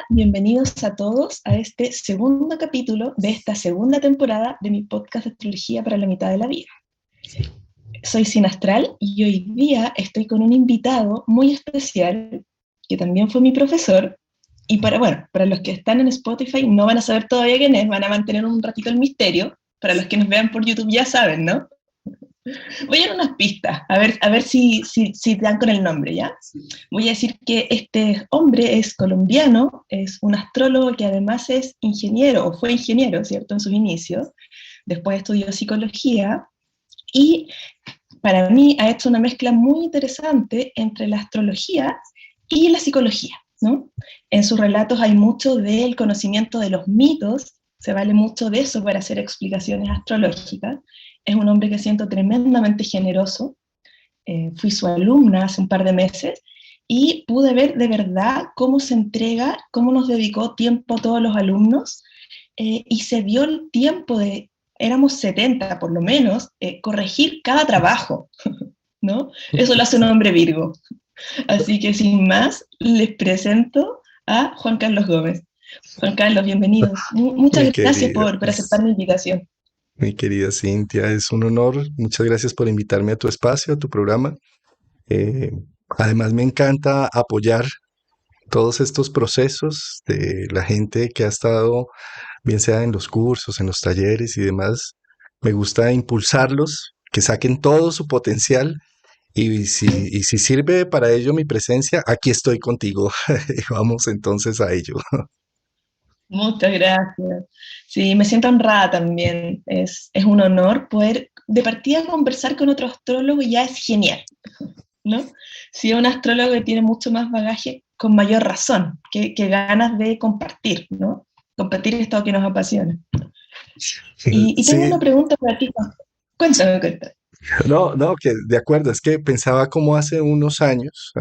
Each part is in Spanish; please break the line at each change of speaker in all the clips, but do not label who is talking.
Bienvenidos a todos a este segundo capítulo de esta segunda temporada de mi podcast de Astrología para la mitad de la vida. Soy Sinastral y hoy día estoy con un invitado muy especial que también fue mi profesor y para los que están en Spotify no van a saber todavía quién es, van a mantener un ratito el misterio. Para los que nos vean por YouTube ya saben, ¿no? Voy a dar unas pistas, a ver si dan con el nombre, ¿ya? Voy a decir que este hombre es colombiano, es un astrólogo que además es ingeniero, o fue ingeniero, ¿cierto?, en sus inicios. Después estudió psicología y para mí ha hecho una mezcla muy interesante entre la astrología y la psicología, ¿no? En sus relatos hay mucho del conocimiento de los mitos, se vale mucho de eso para hacer explicaciones astrológicas. Es un hombre que siento tremendamente generoso. Fui su alumna hace un par de meses y pude ver de verdad cómo se entrega, cómo nos dedicó tiempo a todos los alumnos y se dio el tiempo de, éramos 70 por lo menos, corregir cada trabajo, ¿no? Eso lo hace un hombre Virgo. Así que sin más, les presento a Juan Carlos Gómez. Juan Carlos, bienvenidos. Muchas
Mi
gracias
querida,
por aceptar mi invitación.
mi querida Cintia, es un honor. Muchas gracias por invitarme a tu espacio, a tu programa. Eh, Además, me encanta apoyar todos estos procesos de la gente que ha estado, bien sea en los cursos, en los talleres y demás. Me gusta impulsarlos, que saquen todo su potencial. Y si sirve para ello mi presencia, aquí estoy contigo. Vamos entonces a ello.
Muchas gracias. Sí, me siento honrada también. Es un honor poder, de partida, conversar con otro astrólogo ya es genial, ¿no? Si es un astrólogo que tiene mucho más bagaje, con mayor razón, que ganas de compartir, ¿no? Compartir esto que nos apasiona. Y tengo
Sí,
una pregunta para ti, Juan. Cuéntame.
no, no, que de acuerdo, es que pensaba como hace unos años,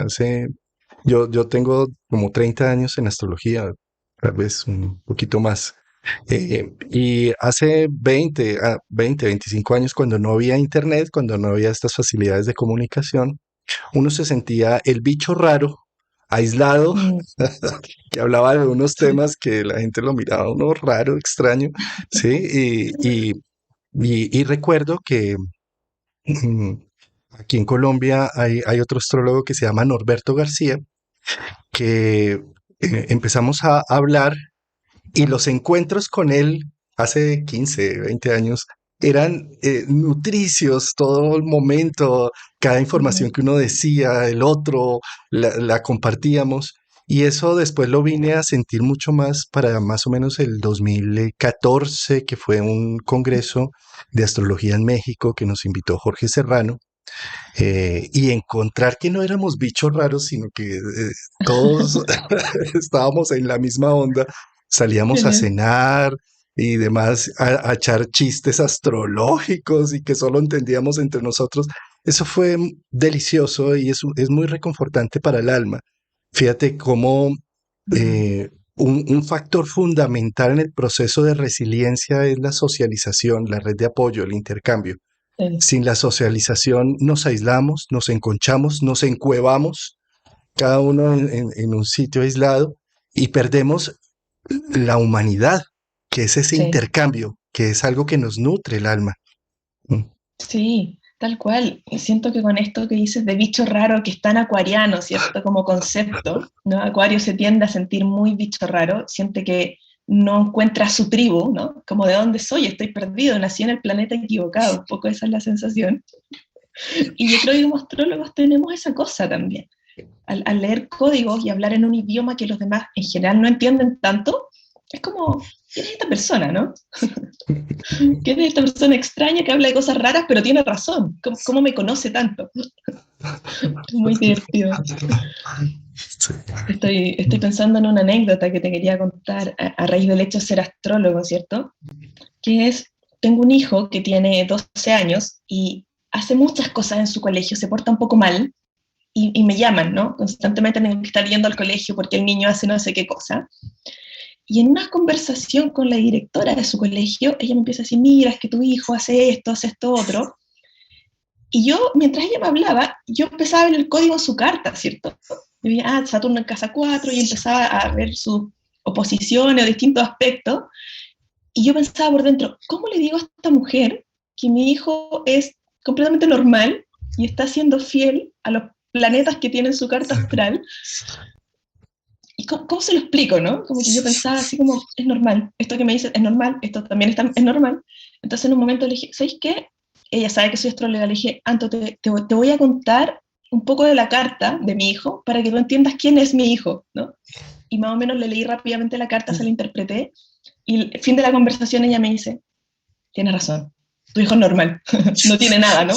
yo tengo como 30 años en astrología, tal vez un poquito más, y hace 25 años cuando no había internet, cuando no había estas facilidades de comunicación, uno se sentía el bicho raro, aislado,
Mm,
que hablaba de unos temas que la gente lo miraba a uno raro, extraño, ¿sí? Y recuerdo que Mm, aquí en Colombia hay otro astrólogo que se llama Norberto García, que empezamos a hablar y los encuentros con él hace 15, 20 años eran nutricios todo el momento, cada información
mm,
que uno decía, el otro, la compartíamos. Y eso después lo vine a sentir mucho más para más o menos el 2014, que fue un congreso de astrología en México que nos invitó Jorge Serrano, y encontrar que no éramos bichos raros, sino que todos estábamos en la misma onda, salíamos a
genial.
cenar y demás, a echar chistes astrológicos y que solo entendíamos entre nosotros. Eso fue delicioso y es muy reconfortante para el alma. Fíjate cómo
Mm,
un factor fundamental en el proceso de resiliencia es la socialización, la red de apoyo, el intercambio.
sí,
Sin la socialización nos aislamos, nos enconchamos, nos encuevamos, cada uno en un sitio aislado y perdemos la humanidad, que es ese
sí.
intercambio, que es algo que nos nutre el alma. Mm.
Sí, tal cual. Y siento que con esto que dices de bicho raro, que es tan acuariano, ¿cierto? Como concepto, ¿no? Acuario se tiende a sentir muy bicho raro, siente que no encuentra su tribu, ¿no? Como de dónde soy, estoy perdido, nací en el planeta equivocado, un poco esa es la sensación. Y yo creo que como astrólogos tenemos esa cosa también. Al leer códigos y hablar en un idioma que los demás en general no entienden tanto, es como, ¿quién es esta persona, no? ¿Quién es esta persona extraña que habla de cosas raras, pero tiene razón? ¿Cómo me conoce tanto? Es muy divertido.
Sí.
Estoy pensando en una anécdota que te quería contar a raíz del hecho de ser astrólogo, ¿cierto? Que es, tengo un hijo que tiene 12 años y hace muchas cosas en su colegio, se porta un poco mal y me llaman, ¿no? Constantemente tengo que estar yendo al colegio porque el niño hace no sé qué cosa. Y en una conversación con la directora de su colegio, ella me empieza a decir, mira, es que tu hijo hace esto otro. Y yo, mientras ella me hablaba, yo empezaba a ver el código en su carta, ¿cierto? Y veía, Saturno en casa 4 y empezaba a ver sus oposiciones o distintos aspectos. Y yo pensaba por dentro, ¿cómo le digo a esta mujer que mi hijo es completamente normal y está siendo fiel a los planetas que tiene en su carta astral? ¿Y cómo se lo explico, no? Como que yo pensaba así como, es normal, esto que me dice es normal, esto también es normal. Entonces en un momento le dije, ¿sabes qué? Ella sabe que soy astróloga, le dije, Anto, te voy a contar un poco de la carta de mi hijo para que tú entiendas quién es mi hijo, ¿no? Y más o menos le leí rápidamente la carta, se la interpreté, y al fin de la conversación ella me dice, tienes razón, tu hijo es normal, no tiene nada, ¿no?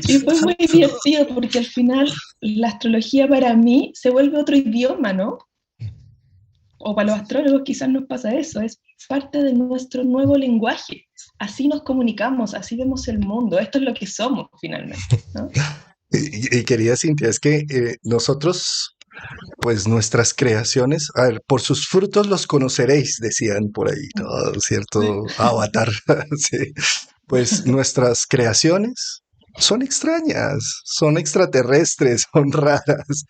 Y fue muy divertido porque al final la astrología para mí se vuelve otro idioma, ¿no? O para los astrólogos quizás nos pasa eso, es parte de nuestro nuevo lenguaje. Así nos comunicamos, así vemos el mundo, esto es lo que somos finalmente, ¿no?
Y querida Cintia, es que nosotros, pues nuestras creaciones, a ver, por sus frutos los conoceréis, decían por ahí, todo
Sí.
cierto avatar. Sí. Pues nuestras creaciones son extrañas, son extraterrestres, son raras.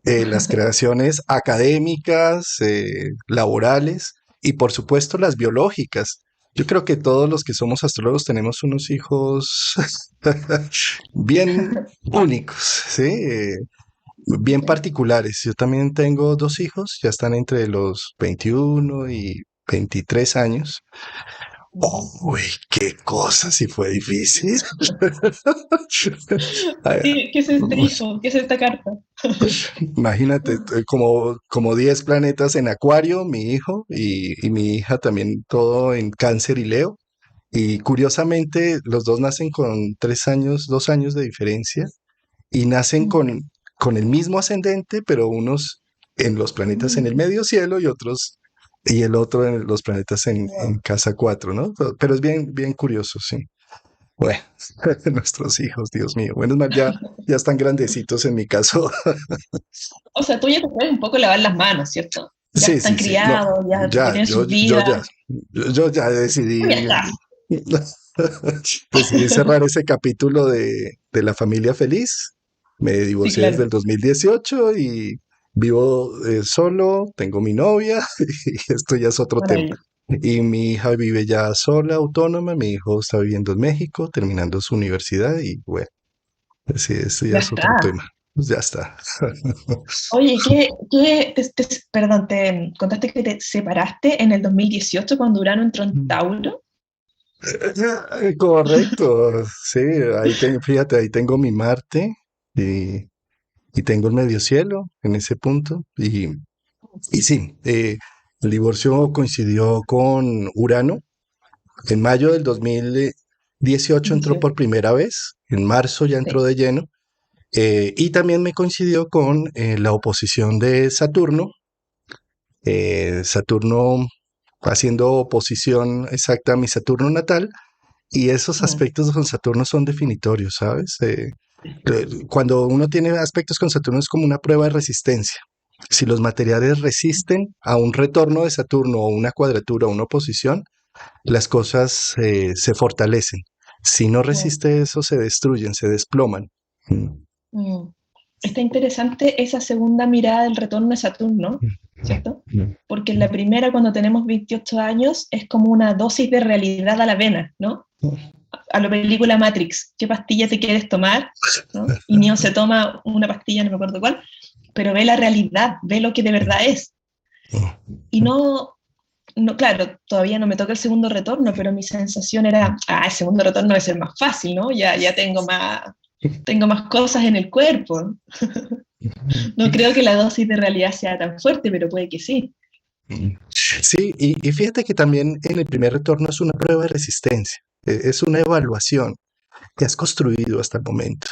Las creaciones académicas, laborales y por supuesto las biológicas. Yo creo que todos los que somos astrólogos tenemos unos hijos bien únicos, ¿sí? Bien
Sí.
particulares. Yo también tengo dos hijos, ya están entre los 21 y 23 años. Uy, qué cosa, si fue difícil. Ay,
¿Qué es este hijo? ¿Qué es esta carta?
imagínate, como 10 planetas en Acuario, mi hijo y mi hija también, todo en Cáncer y Leo. Y curiosamente, los dos nacen con 3 años, 2 años de diferencia y nacen con el mismo ascendente, pero unos en los planetas en el medio cielo y otros y el otro en los planetas en
Wow.
casa 4, ¿no? Pero es bien, bien curioso, sí. Bueno, nuestros hijos, Dios mío. Menos mal ya están grandecitos en mi caso.
O sea, tú ya te puedes un poco lavar las manos, ¿cierto? Ya
Sí,
están
sí, sí. No,
criados, ya
ya,
tienen
yo,
sus
yo
vidas.
ya, yo ya
Ya
decidí,
está.
decidí cerrar ese capítulo de la familia feliz. Me
Sí,
divorcié desde
claro.
el 2018 y vivo solo, tengo mi novia y esto ya es otro tema.
Maravilloso.
Y mi hija vive ya sola, autónoma, mi hijo está viviendo en México, terminando su universidad y bueno, sí, esto ya
Ya
es otro
está.
tema. Pues ya está.
Oye, perdón, te contaste que te separaste en el 2018 cuando Urano entró en Tauro.
Correcto, sí, ahí tengo, fíjate, ahí tengo mi Marte y, y tengo el medio cielo en ese punto. Y sí, el divorcio coincidió con Urano. En mayo del 2018 entró
18.
por primera vez, en marzo ya entró
Sí.
de lleno, y también me coincidió con la oposición de Saturno, Saturno haciendo oposición exacta a mi Saturno natal, y esos
Mm.
aspectos con Saturno son definitorios, ¿sabes? Cuando uno tiene aspectos con Saturno es como una prueba de resistencia. Si los materiales resisten a un retorno de Saturno o una cuadratura o una oposición, las cosas se fortalecen. Si no
Mm.
resiste eso, se destruyen, se desploman. Mm.
Mm. Está interesante esa segunda mirada del retorno de Saturno, ¿cierto? Porque en la primera, cuando tenemos 28 años, es como una dosis de realidad a la vena, ¿no? A la película Matrix, ¿qué pastilla te quieres tomar? ¿No? Y Neo se toma una pastilla, no me acuerdo cuál, pero ve la realidad, ve lo que de verdad es. Y no, claro, todavía no me toca el segundo retorno, pero mi sensación era, el segundo retorno debe ser más fácil, ¿no? Ya tengo más cosas en el cuerpo. No creo que la dosis de realidad sea tan fuerte, pero puede que sí.
Sí, y fíjate que también en el primer retorno es una prueba de resistencia, es una evaluación que has construido hasta el momento.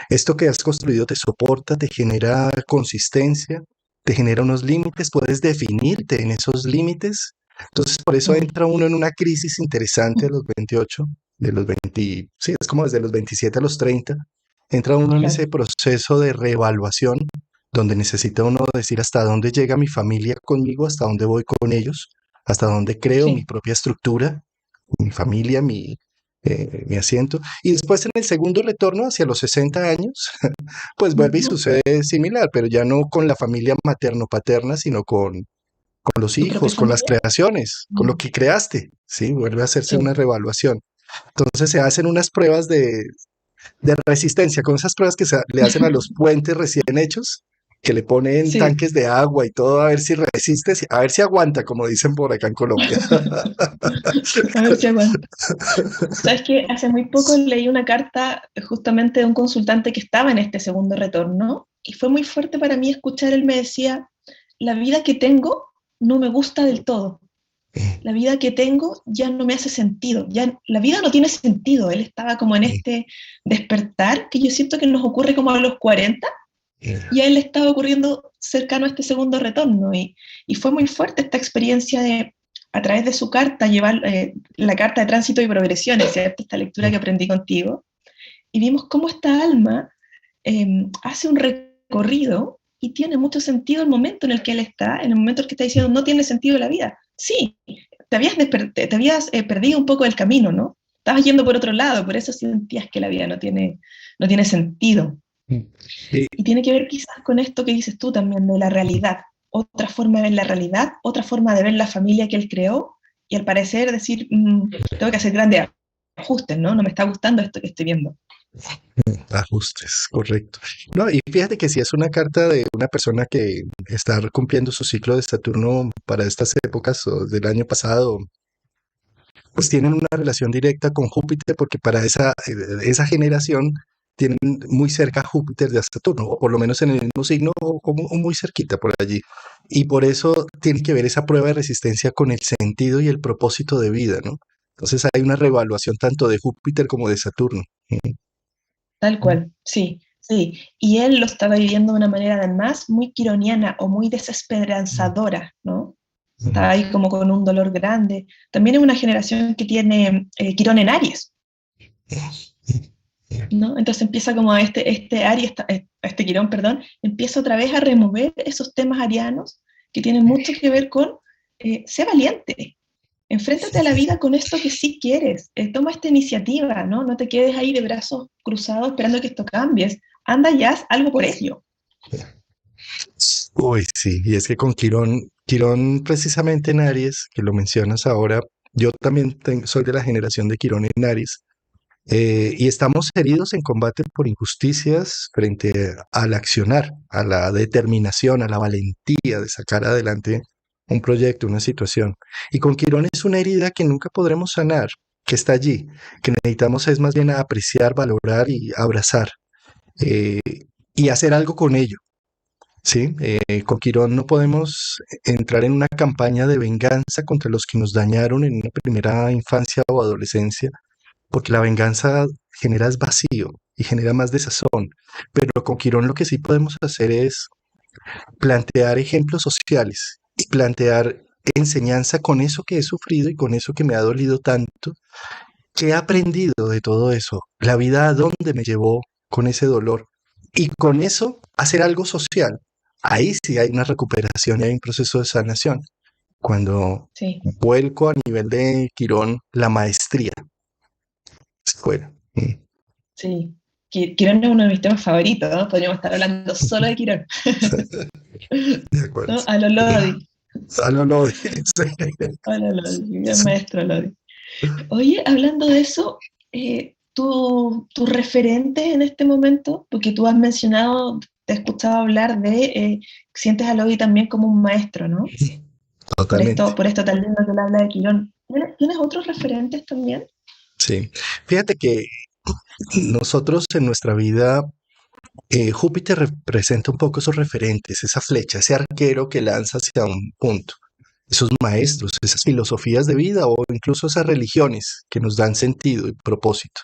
Esto que has construido te soporta, te genera consistencia, te genera unos límites, puedes definirte en esos límites. Entonces, por eso
Mm.
entra uno en una crisis interesante a los 28, de los 20, sí, es como desde los 27 a los 30, entra uno en ese
Claro,
proceso de reevaluación donde necesita uno decir hasta dónde llega mi familia conmigo, hasta dónde voy con ellos, hasta dónde creo mi
sí.
propia estructura, mi familia, mi asiento. Y después en el segundo retorno, hacia los 60 años, pues vuelve y
Ujú.
sucede similar, pero ya no con la familia materno-paterna, sino con los
¿Tu propia
hijos, con las
familia?
creaciones, con lo
Mm.
que creaste, ¿sí? Vuelve a hacerse
Sí,
una reevaluación. Entonces se hacen unas pruebas de resistencia, con esas pruebas que le hacen a los puentes recién hechos, que le ponen
sí,
tanques de agua y todo, a ver si resiste, a ver si aguanta, como dicen por acá en Colombia.
a ver si aguanta. Sabes que hace muy poco leí una carta justamente de un consultante que estaba en este segundo retorno y fue muy fuerte para mí escuchar, él me decía, la vida que tengo no me gusta del todo, la vida que tengo ya no me hace sentido, ya la vida no tiene sentido, él estaba como en este despertar que yo siento que nos ocurre como a los 40 y a él le estaba ocurriendo cercano a este segundo retorno y fue muy fuerte esta experiencia de a través de su carta, llevar la carta de tránsito y progresiones, ¿cierto? Esta lectura que aprendí contigo, y vimos cómo esta alma hace un recorrido y tiene mucho sentido el momento en el que él está, en el momento en el que está diciendo no tiene sentido la vida. Sí, te habías perdido un poco el camino, ¿no? Estabas yendo por otro lado, por eso sentías que la vida no tiene sentido.
Y,
Y tiene que ver quizás con esto que dices tú también de la realidad, otra forma de ver la realidad, otra forma de ver la familia que él creó, y al parecer decir, tengo que hacer grandes ajustes, ¿no? No me está gustando esto que estoy viendo.
ajustes, correcto. No, y fíjate que si es una carta de una persona que está cumpliendo su ciclo de Saturno para estas épocas o del año pasado, pues tienen una relación directa con Júpiter porque para esa generación tienen muy cerca a Júpiter de Saturno, o por lo menos en el mismo signo o muy cerquita por allí. Y por eso tiene que ver esa prueba de resistencia con el sentido y el propósito de vida, ¿no? Entonces hay una reevaluación tanto de Júpiter como de Saturno.
Tal cual, sí, sí. Y él lo estaba viviendo de una manera además muy quironiana o muy desesperanzadora, ¿no? Estaba ahí como con un dolor grande. También es una generación que tiene Quirón en Aries, ¿no? Entonces empieza como este Aries, este Quirón, perdón, empieza otra vez a remover esos temas arianos que tienen mucho que ver con sé valiente, enfréntate a la vida con esto que sí quieres, toma esta iniciativa, ¿no? No te quedes ahí de brazos cruzados esperando que esto cambies, anda y haz algo por ello.
Uy, sí, y es que con Quirón precisamente en Aries, que lo mencionas ahora, yo también soy de la generación de Quirón en Aries, y estamos heridos en combate por injusticias frente al accionar, a la determinación, a la valentía de sacar adelante un proyecto, una situación. Y con Quirón es una herida que nunca podremos sanar, que está allí, que necesitamos es más bien apreciar, valorar y abrazar, eh, y hacer algo con ello. Sí, con Quirón no podemos entrar en una campaña de venganza contra los que nos dañaron en una primera infancia o adolescencia, porque la venganza genera es vacío y genera más desazón. Pero con Quirón lo que sí podemos hacer es plantear ejemplos sociales y plantear enseñanza con eso que he sufrido y con eso que me ha dolido tanto. ¿Qué he aprendido de todo eso? La vida a dónde me llevó con ese dolor. Y con eso hacer algo social. Ahí sí hay una recuperación y hay un proceso de sanación. Cuando
Sí,
vuelco a nivel de Quirón la maestría. Fuera.
sí. Quirón es uno de mis temas favoritos, ¿no? Podríamos estar hablando solo de Quirón,
De acuerdo.
¿no? A lo Lodi,
Ah, no, no, sí.
a lo Lodi, gran maestro Lodi. Oye, hablando de eso, tus referentes en este momento, porque tú has mencionado, te he escuchado hablar de, sientes a Lodi también como un maestro, ¿no?
Totalmente.
Por esto tan lindo que él habla de Quirón. ¿Tienes otros referentes también?
Sí. Fíjate que nosotros en nuestra vida, Júpiter representa un poco esos referentes, esa flecha, ese arquero que lanza hacia un punto. Esos maestros, esas filosofías de vida o incluso esas religiones que nos dan sentido y propósito.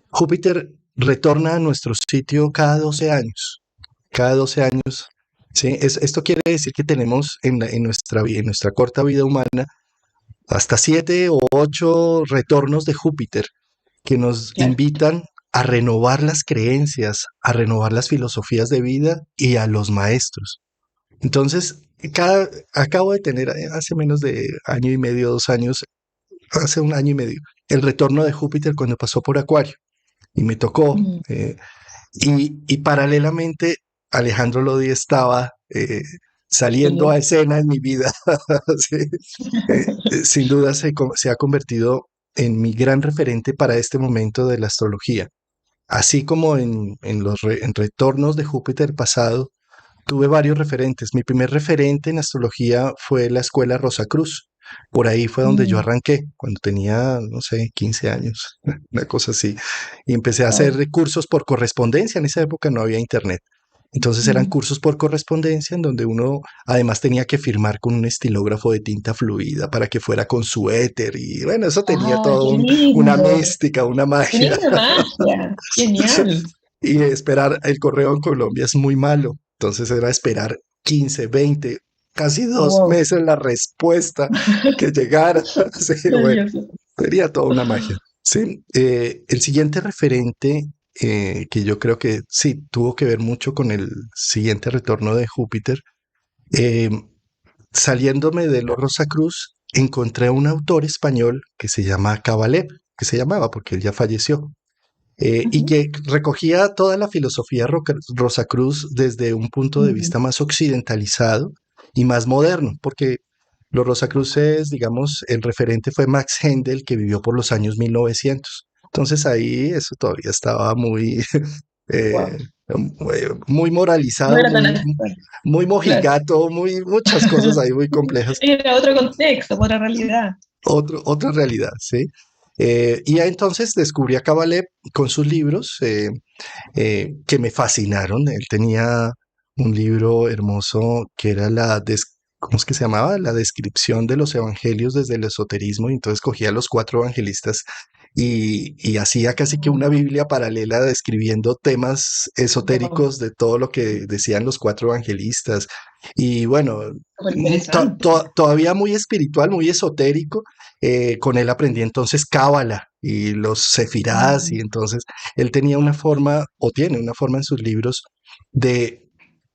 Júpiter retorna a nuestro sitio cada 12 años. Cada 12 años. ¿Sí? Esto quiere decir que tenemos en nuestra corta vida humana hasta 7 o 8 retornos de Júpiter que nos
Claro.
invitan a renovar las creencias, a renovar las filosofías de vida y a los maestros. Entonces, acabo de tener hace menos de año y medio, 2 años, hace un año y medio, el retorno de Júpiter cuando pasó por Acuario y me tocó.
Mm.
Y paralelamente Alejandro Lodi estaba saliendo a
Genial.
escena en mi vida. Sí. Sin duda se ha convertido en mi gran referente para este momento de la astrología. Así como en retornos de Júpiter pasado, tuve varios referentes. Mi primer referente en astrología fue la escuela Rosacruz. Por ahí fue donde yo
Mm.
arranqué, cuando tenía, no sé, 15 años, una cosa así. Y empecé a hacer
Wow.
cursos por correspondencia. En esa época no había internet. Entonces eran
Mm.
cursos por correspondencia en donde uno además tenía que firmar con un estilógrafo de tinta fluida para que fuera con su éter. Y bueno, eso tenía
Ah,
todo
qué
una
lindo.
mística, una
Tenía
magia.
una magia. Genial.
Y esperar el correo en Colombia es muy malo. Entonces era esperar 15, 20, casi dos
Wow.
meses la respuesta que llegara. Sí, bueno,
Maravilloso.
sería toda una magia. Sí, el siguiente referente que yo creo que sí tuvo que ver mucho con el siguiente retorno de Júpiter, eh, saliéndome de los Rosacruz, encontré a un autor español que se llama Cabalé, que se llamaba porque él ya falleció, y
Ujú.
que recogía toda la filosofía Rosacruz desde un punto de
Mm.
vista más occidentalizado y más moderno, porque los Rosacruces, digamos, el referente fue Max Händel, que vivió por los años 1900. Entonces ahí eso todavía estaba muy,
Wow.
muy
No
moralizado,
era tan
muy,
actual.
muy
Claro.
mojigato, muy, muchas cosas ahí muy complejas.
Era otro contexto, otra realidad.
Otra realidad, ¿sí? Y ya entonces descubrí a Cabalé con sus libros, que me fascinaron. Él tenía un libro hermoso que era ¿cómo es que se llamaba? La descripción de los evangelios desde el esoterismo. Y entonces cogía a los cuatro evangelistas y hacía casi que una Biblia paralela describiendo temas
Wow.
esotéricos de todo lo que decían los cuatro evangelistas. Y bueno,
Súper interesante.
todavía muy espiritual, muy esotérico. Con él aprendí entonces Cábala y los sefirás, y
Mm.
entonces él tenía una forma, o tiene una forma en sus libros, de,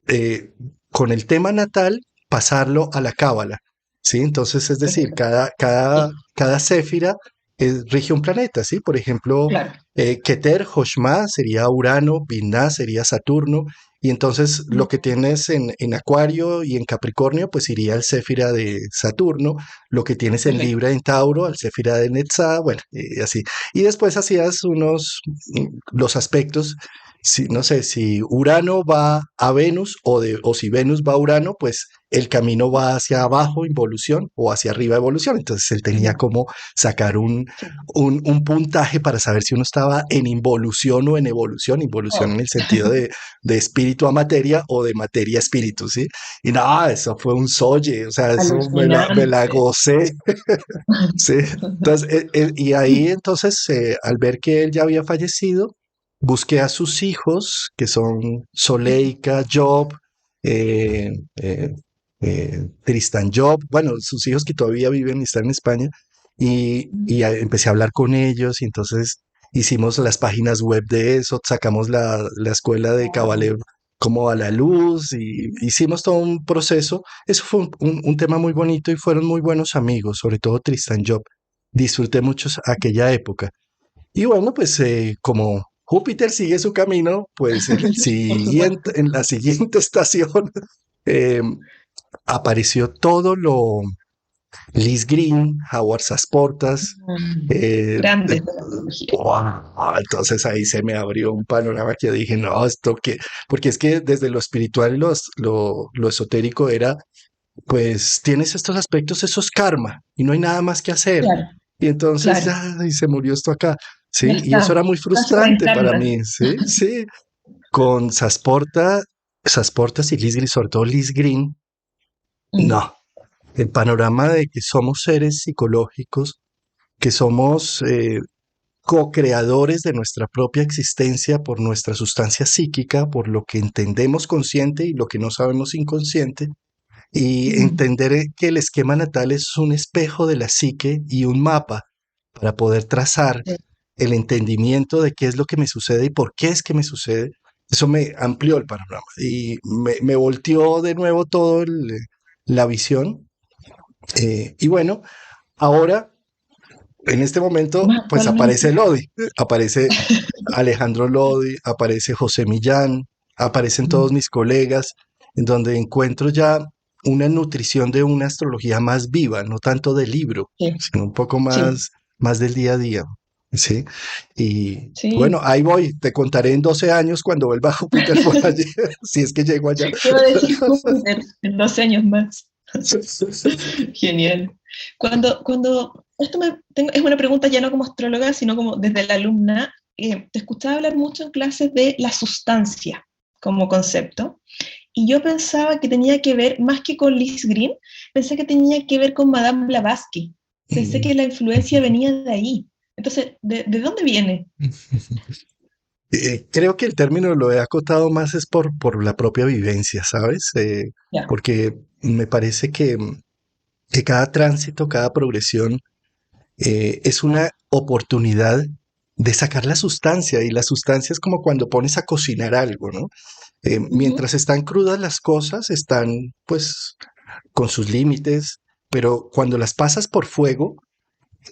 eh, con el tema natal, pasarlo a la cábala, ¿sí? Entonces, es decir,
Perfecto.
cada,
Sí,
cada céfira rige un planeta, ¿sí? Por ejemplo,
claro.
Keter, Joshma sería Urano, Binah sería Saturno, y entonces lo que
Mm.
tienes en Acuario y en Capricornio, pues iría al céfira de Saturno, lo que tienes en
Perfecto.
Libra, en Tauro, al céfira de Netzá, bueno, y así. Y después hacías los aspectos, si, no sé, si Urano va a Venus o si Venus va a Urano, pues el camino va hacia abajo, involución, o hacia arriba, evolución. Entonces él tenía
Ya.
como sacar
Sí.
un puntaje para saber si uno estaba en involución o en evolución, involución
Wow.
en el sentido de espíritu a materia o de materia a espíritu, ¿sí? Y nada, eso fue un solle, o sea, eso me la
Alucinante.
gocé. Sí, entonces, y ahí entonces, al ver que él ya había fallecido, busqué a sus hijos, que son Soleika, Job, eh, eh, Tristan Job, bueno, sus hijos que todavía viven y están en España, empecé a hablar con ellos, y entonces hicimos las páginas web de eso, sacamos la escuela de
Wow.
Cabalé como a la luz, y hicimos todo un proceso. Eso fue un tema muy bonito y fueron muy buenos amigos, sobre todo Tristan Job. Disfruté mucho aquella época. Y bueno, pues como Júpiter sigue su camino, pues
Por supuesto.
en la siguiente estación eh, apareció todo lo Liz Green, Howard Sasportas.
Mm.
eh,
Grandes de la astrología.
¡Guau! Entonces ahí se me abrió un panorama que yo dije, no, esto que, porque es que desde lo espiritual y lo esotérico era, pues tienes estos aspectos, eso es karma y no hay nada más que hacer.
Claro,
Y entonces
claro.
ya, y se murió esto acá,
Ya
¿sí? Y eso
está.
era muy
Está súper
frustrante para
intacta.
mí, ¿sí? Sí, con Sasportas y Liz Green, sobre todo Liz Green,
Mm.
no. El panorama de que somos seres psicológicos, que somos co-creadores de nuestra propia existencia por nuestra sustancia psíquica, por lo que entendemos consciente y lo que no sabemos inconsciente, y
Mm.
entender que el esquema natal es un espejo de la psique y un mapa para poder trazar
Sí.
el entendimiento de qué es lo que me sucede y por qué es que me sucede. Eso me amplió el panorama y me volteó de nuevo todo la visión. Y bueno, ahora En este momento,
más
pues
actualmente.
aparece Lodi, aparece Alejandro Lodi, aparece José Millán, aparecen todos
Mm,
mis colegas, en donde encuentro ya una nutrición de una astrología más viva, no tanto de libro,
sí,
sino un poco
sí,
más del día a día. ¿Sí? Y bueno,
sí.
ahí voy, te contaré en 12 años cuando vuelva Júpiter por allí, si es que llego allá.
¿Qué va a decir Júpiter en 12 años más? Genial. Es una pregunta ya no como astróloga, sino como desde la alumna, te escuchaba hablar mucho en clases de la sustancia como concepto, y yo pensaba que tenía que ver, más que con Liz Green, pensé que tenía que ver con Madame Blavatsky. Pensé que la influencia venía de ahí. Entonces, ¿de dónde viene?
Creo que el término lo he acotado más es por la propia vivencia, ¿sabes?
Ya.
Porque me parece que cada tránsito, cada progresión es una oportunidad de sacar la sustancia y la sustancia es como cuando pones a cocinar algo, ¿no?
Ujú.
Mientras están crudas las cosas, están pues con sus límites, pero cuando las pasas por fuego,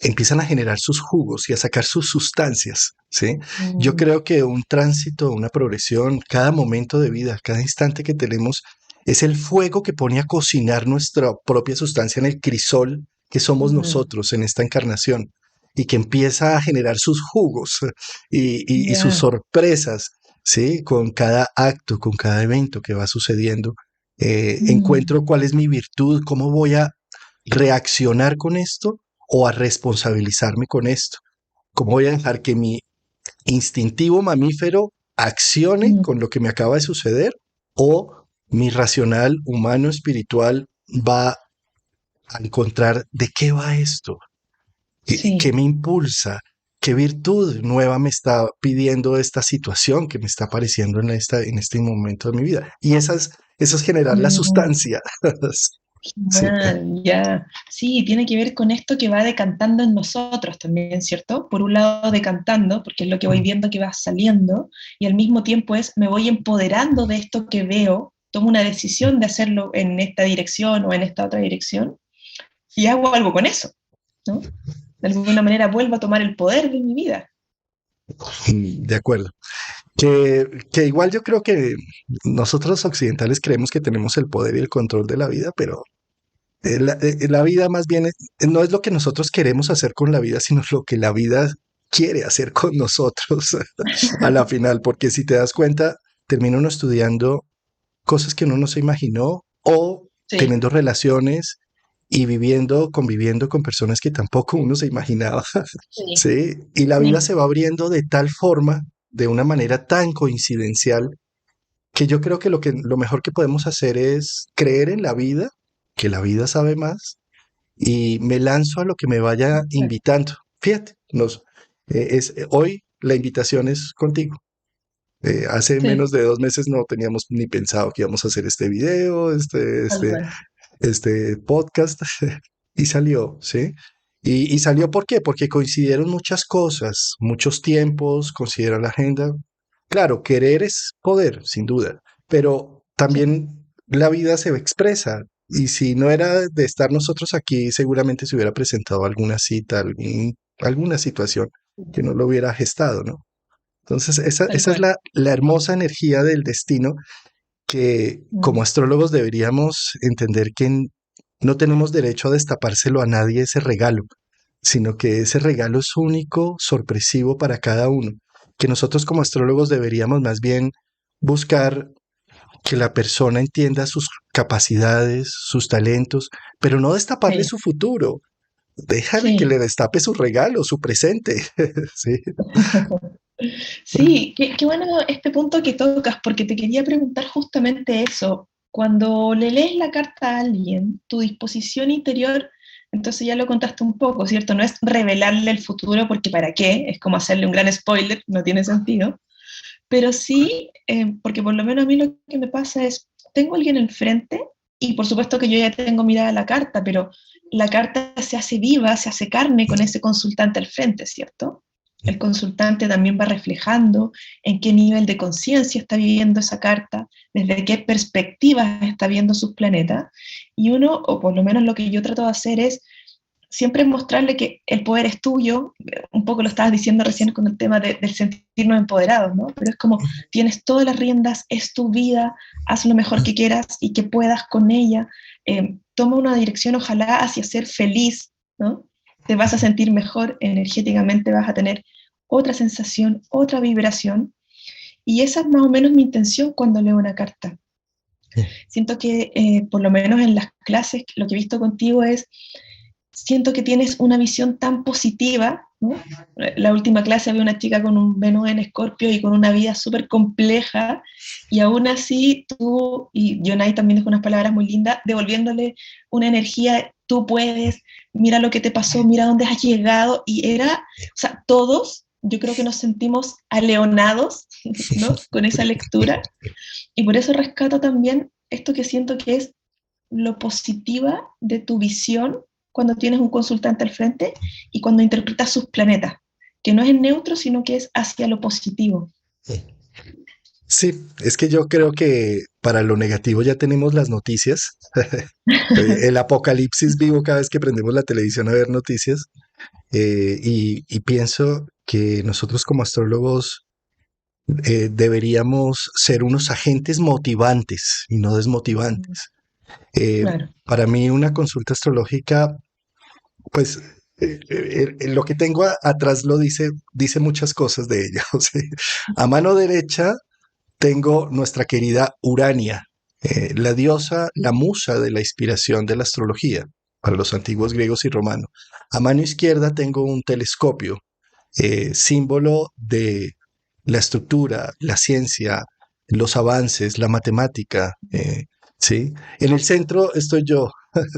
empiezan a generar sus jugos y a sacar sus sustancias, ¿sí? Yo
Mm,
creo que un tránsito, una progresión, cada momento de vida, cada instante que tenemos, es el fuego que pone a cocinar nuestra propia sustancia en el crisol que somos
mm,
nosotros en esta encarnación y que empieza a generar sus jugos y sus
ya.
sorpresas, ¿sí? Con cada acto, con cada evento que va sucediendo.
Mm,
Encuentro cuál es mi virtud, cómo voy a reaccionar con esto o a responsabilizarme con esto. ¿Cómo voy a dejar que mi instintivo mamífero accione
mm,
con lo que me acaba de suceder o mi racional humano espiritual va a encontrar de qué va esto? ¿Qué
sí.
me impulsa? ¿Qué virtud nueva me está pidiendo esta situación que me está apareciendo en este momento de mi vida? Y eso es generar la
Mm.
sustancia. Sí.
Genial, ya. Sí, tiene que ver con esto que va decantando en nosotros también, ¿cierto? Por un lado decantando, porque es lo que voy viendo que va saliendo, y al mismo tiempo es me voy empoderando de esto que veo, tomo una decisión de hacerlo en esta dirección o en esta otra dirección, y hago algo con eso, ¿no? De alguna manera vuelvo a tomar el poder de mi vida.
De acuerdo. Que igual yo creo que nosotros occidentales creemos que tenemos el poder y el control de la vida, pero la vida más bien no es lo que nosotros queremos hacer con la vida, sino lo que la vida quiere hacer con nosotros a la final, porque si te das cuenta, termina uno estudiando cosas que uno no se imaginó o
Sí,
teniendo relaciones y viviendo, conviviendo con personas que tampoco uno se imaginaba,
sí,
¿sí? Y la vida
sí,
se va abriendo de tal forma, de una manera tan coincidencial, que yo creo que lo mejor que podemos hacer es creer en la vida, que la vida sabe más, y me lanzo a lo que me vaya
exacto,
invitando. Fíjate, hoy la invitación es contigo. Hace
sí,
menos de 2 meses no teníamos ni pensado que íbamos a hacer este video,
tal cual.
este podcast, y salió, ¿sí? Y salió ¿por qué? Porque coincidieron muchas cosas, muchos tiempos, considera la agenda. Claro, querer es poder, sin duda, pero
Sí,
también la vida se expresa. Y si no era de estar nosotros aquí, seguramente se hubiera presentado alguna cita, alguna situación que no lo hubiera gestado, ¿no? Entonces,
tal
esa es
cual.
la hermosa energía del destino que como
Mm,
astrólogos deberíamos entender que no tenemos derecho a destapárselo a nadie ese regalo, sino que ese regalo es único, sorpresivo para cada uno, que nosotros como astrólogos deberíamos más bien buscar que la persona entienda sus capacidades, sus talentos, pero no destaparle
sí,
su futuro. Déjale que
sí.
le destape su regalo, su presente. Sí.
Sí, qué bueno este punto que tocas, porque te quería preguntar justamente eso. Cuando le lees la carta a alguien, tu disposición interior, entonces ya lo contaste un poco, ¿cierto? No es revelarle el futuro, porque ¿para qué? Es como hacerle un gran spoiler, no tiene sentido. Pero sí, porque por lo menos a mí lo que me pasa es, tengo a alguien enfrente, y por supuesto que yo ya tengo mirada la carta, pero la carta se hace viva, se hace carne con ese consultante al frente, ¿cierto? El consultante también va reflejando en qué nivel de conciencia está viviendo esa carta, desde qué perspectivas está viendo sus planetas, y uno, o por lo menos lo que yo trato de hacer es siempre mostrarle que el poder es tuyo, un poco lo estabas diciendo recién con el tema del sentirnos empoderados, ¿no? Pero es como, tienes todas las riendas, es tu vida, haz lo mejor que quieras y que puedas con ella, toma una dirección ojalá hacia ser feliz, ¿no? Te vas a sentir mejor energéticamente, vas a tener otra sensación, otra vibración, y esa es más o menos mi intención cuando leo una carta. Siento que, por lo menos en las clases, lo que he visto contigo es, siento que tienes una visión tan positiva, ¿no? La última clase había una chica con un Venus en Escorpio y con una vida súper compleja, y aún así tú, y Jonay también dijo unas palabras muy lindas, devolviéndole una energía, tú puedes, mira lo que te pasó, mira dónde has llegado, y era, o sea, todos, yo creo que nos sentimos aleonados, ¿no? Con esa lectura, y por eso rescato también esto que siento que es lo positiva de tu visión cuando tienes un consultante al frente y cuando interpretas sus planetas, que no es en neutro, sino que es hacia lo positivo.
Sí, es que yo creo que para lo negativo ya tenemos las noticias. El apocalipsis vivo cada vez que prendemos la televisión a ver noticias. Y pienso que nosotros como astrólogos deberíamos ser unos agentes motivantes y no desmotivantes.
Claro.
Para mí una consulta astrológica, pues lo que tengo atrás lo dice muchas cosas de ella. O sea, a mano derecha tengo nuestra querida Urania, la diosa, la musa de la inspiración de la astrología para los antiguos griegos y romanos. A mano izquierda tengo un telescopio, símbolo de la estructura, la ciencia, los avances, la matemática, ¿sí? En el centro estoy yo,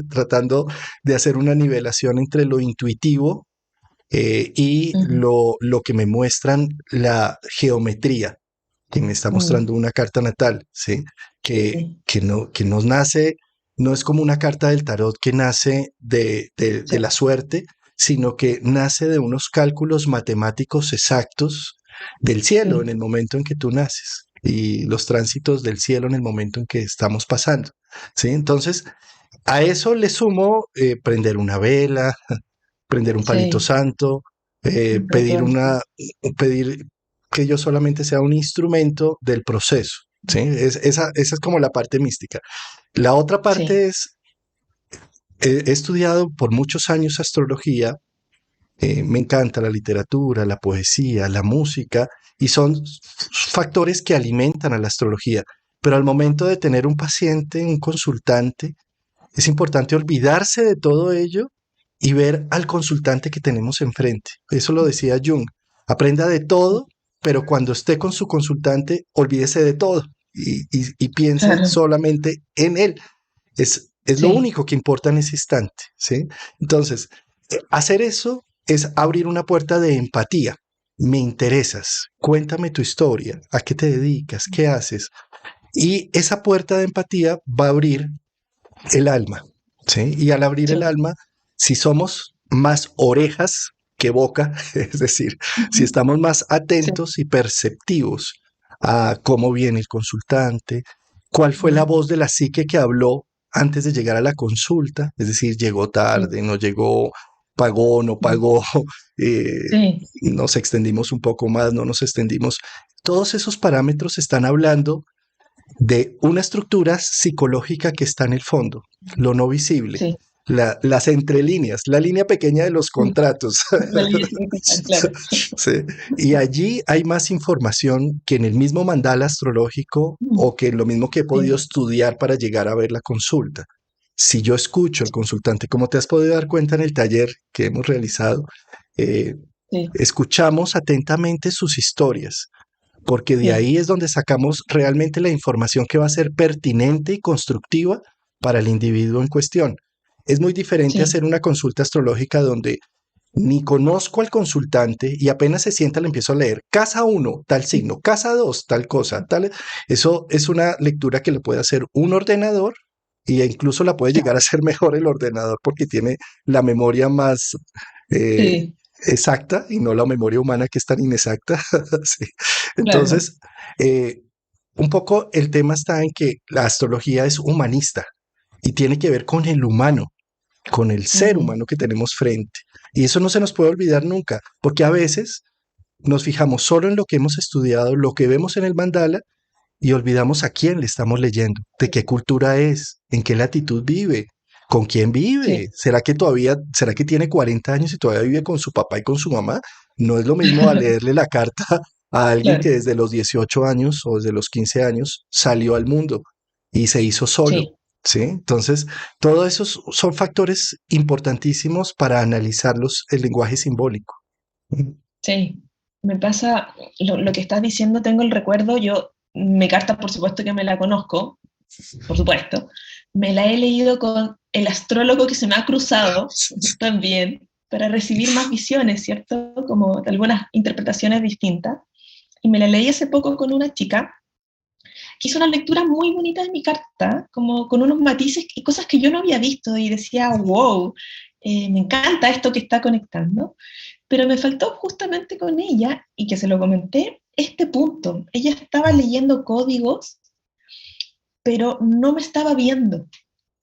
tratando de hacer una nivelación entre lo intuitivo y
Uh-huh.
lo que me muestran la geometría, que me está mostrando una carta natal, ¿sí?
Sí,
Que nos nace, no es como una carta del tarot que nace de
sí,
la suerte, sino que nace de unos cálculos matemáticos exactos del cielo en
sí,
el momento en que tú naces y los tránsitos del cielo en el momento en que estamos pasando, ¿sí? Entonces, a eso le sumo prender una vela, prender un palito
sí,
santo,
un
pedir
ritual.
pedir que yo solamente sea un instrumento del proceso. ¿Sí? Esa es como la parte mística. La otra
Sí,
parte es, he estudiado por muchos años astrología, me encanta la literatura, la poesía, la música, y son factores que alimentan a la astrología. Pero al momento de tener un paciente, un consultante, es importante olvidarse de todo ello y ver al consultante que tenemos enfrente. Eso lo decía Jung. Aprenda de todo, pero cuando esté con su consultante, olvídese de todo y piense
claro,
solamente en él. Es lo
sí,
único que importa en ese instante, ¿sí? Entonces, hacer eso es abrir una puerta de empatía. Me interesas, cuéntame tu historia, a qué te dedicas, qué haces. Y esa puerta de empatía va a abrir el alma, ¿sí? Y al abrir el
sí.
alma, si somos más orejas que boca, es decir, si
Uh-huh.
estamos más
Sí,
atentos y perceptivos a cómo viene el consultante, cuál fue la
uh-huh.
voz de la psique que habló antes de llegar a la consulta, es decir, llegó
Sí,
tarde, no llegó, pagó, no pagó, eh,
sí,
nos extendimos un poco más, no nos extendimos. Todos esos parámetros están hablando de una estructura psicológica que está en el fondo, lo no visible,
sí,
las entrelíneas, la línea pequeña de los
sí.
contratos.
La línea circular, claro.
Sí. Y allí hay más información que en el mismo mandala astrológico o que en lo mismo que he podido
Sí,
estudiar para llegar a ver la consulta. Si yo escucho al consultante, como te has podido dar cuenta en el taller que hemos realizado, eh,
sí,
escuchamos atentamente sus historias, porque de
sí,
ahí es donde sacamos realmente la información que va a ser pertinente y constructiva para el individuo en cuestión. Es muy diferente
sí,
hacer una consulta astrológica donde ni conozco al consultante y apenas se sienta le empiezo a leer casa uno tal
sí,
signo, casa 2 tal cosa, tal. Eso es una lectura que le puede hacer un ordenador e incluso la puede llegar a ser mejor el ordenador porque tiene la memoria más eh,
sí,
exacta y no la memoria humana que es tan inexacta. Sí.
claro.
Entonces, eh, un poco el tema está en que la astrología es humanista y tiene que ver con el humano. con el ser
Ujú.
humano que tenemos frente. Y eso no se nos puede olvidar nunca, porque a veces nos fijamos solo en lo que hemos estudiado, lo que vemos en el mandala, y olvidamos a quién le estamos leyendo, de qué cultura es, en qué latitud vive, con quién vive.
Sí,
Será que tiene 40 años y todavía vive con su papá y con su mamá? No es lo mismo a leerle la carta a alguien que
claro,
desde los 18 años o desde los 15 años salió al mundo y se hizo solo.
sí,
¿Sí? Entonces, todos esos son factores importantísimos para analizarlos el lenguaje simbólico.
sí. Me pasa lo que estás diciendo, tengo el recuerdo, yo, mi carta por supuesto que me la conozco, por supuesto, me la he leído con el astrólogo que se me ha cruzado también, para recibir más visiones, ¿cierto? Como algunas interpretaciones distintas. Y me la leí hace poco con una chica que hizo una lectura muy bonita de mi carta, como con unos matices y cosas que yo no había visto y decía, wow, me encanta esto que está conectando, pero me faltó justamente con ella, y que se lo comenté, este punto. Ella estaba leyendo códigos, pero no me estaba viendo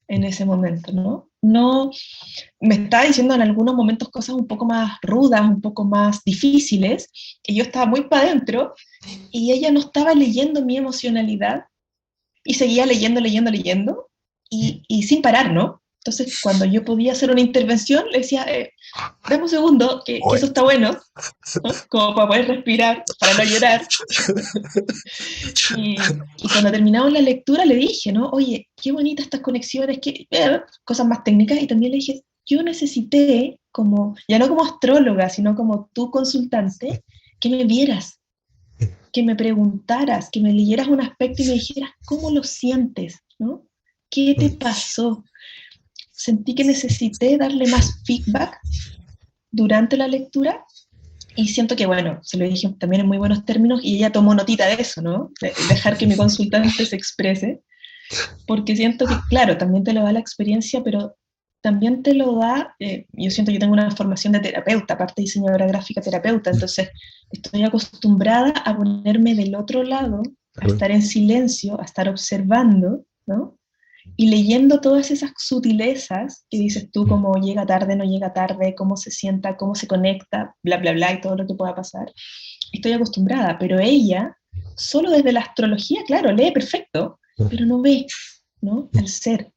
en ese momento, ¿no? No, me estaba diciendo en algunos momentos cosas un poco más rudas, un poco más difíciles, que yo estaba muy para adentro, y ella no estaba leyendo mi emocionalidad, y seguía leyendo, leyendo, leyendo, y sin parar, ¿no? Entonces, cuando yo podía hacer una intervención, le decía, dame un segundo, que eso
Oye,
está bueno, ¿no? Como para poder respirar, para no llorar. Y cuando terminamos la lectura le dije, ¿no? Oye, qué bonitas estas conexiones, cosas más técnicas, y también le dije, yo necesité, como, ya no como astróloga, sino como tu consultante, que me vieras, que me preguntaras, que me leyeras un aspecto y me dijeras cómo lo sientes, ¿no? ¿Qué te pasó? Sentí que necesité darle más feedback durante la lectura, y siento que, bueno, se lo dije también en muy buenos términos y ella tomó notita de eso, ¿no? De dejar que mi consultante se exprese, porque siento que, claro, también te lo da la experiencia, pero también te lo da, yo siento que yo tengo una formación de terapeuta, aparte de diseñadora gráfica terapeuta, entonces estoy acostumbrada a ponerme del otro lado, a estar en silencio, a estar observando, ¿no? Y leyendo todas esas sutilezas que dices tú, como llega tarde, no llega tarde, cómo se sienta, cómo se conecta, bla, bla, bla, y todo lo que pueda pasar. Estoy acostumbrada, pero ella, solo desde la astrología, claro, lee perfecto, pero no ve, ¿no? Al ser.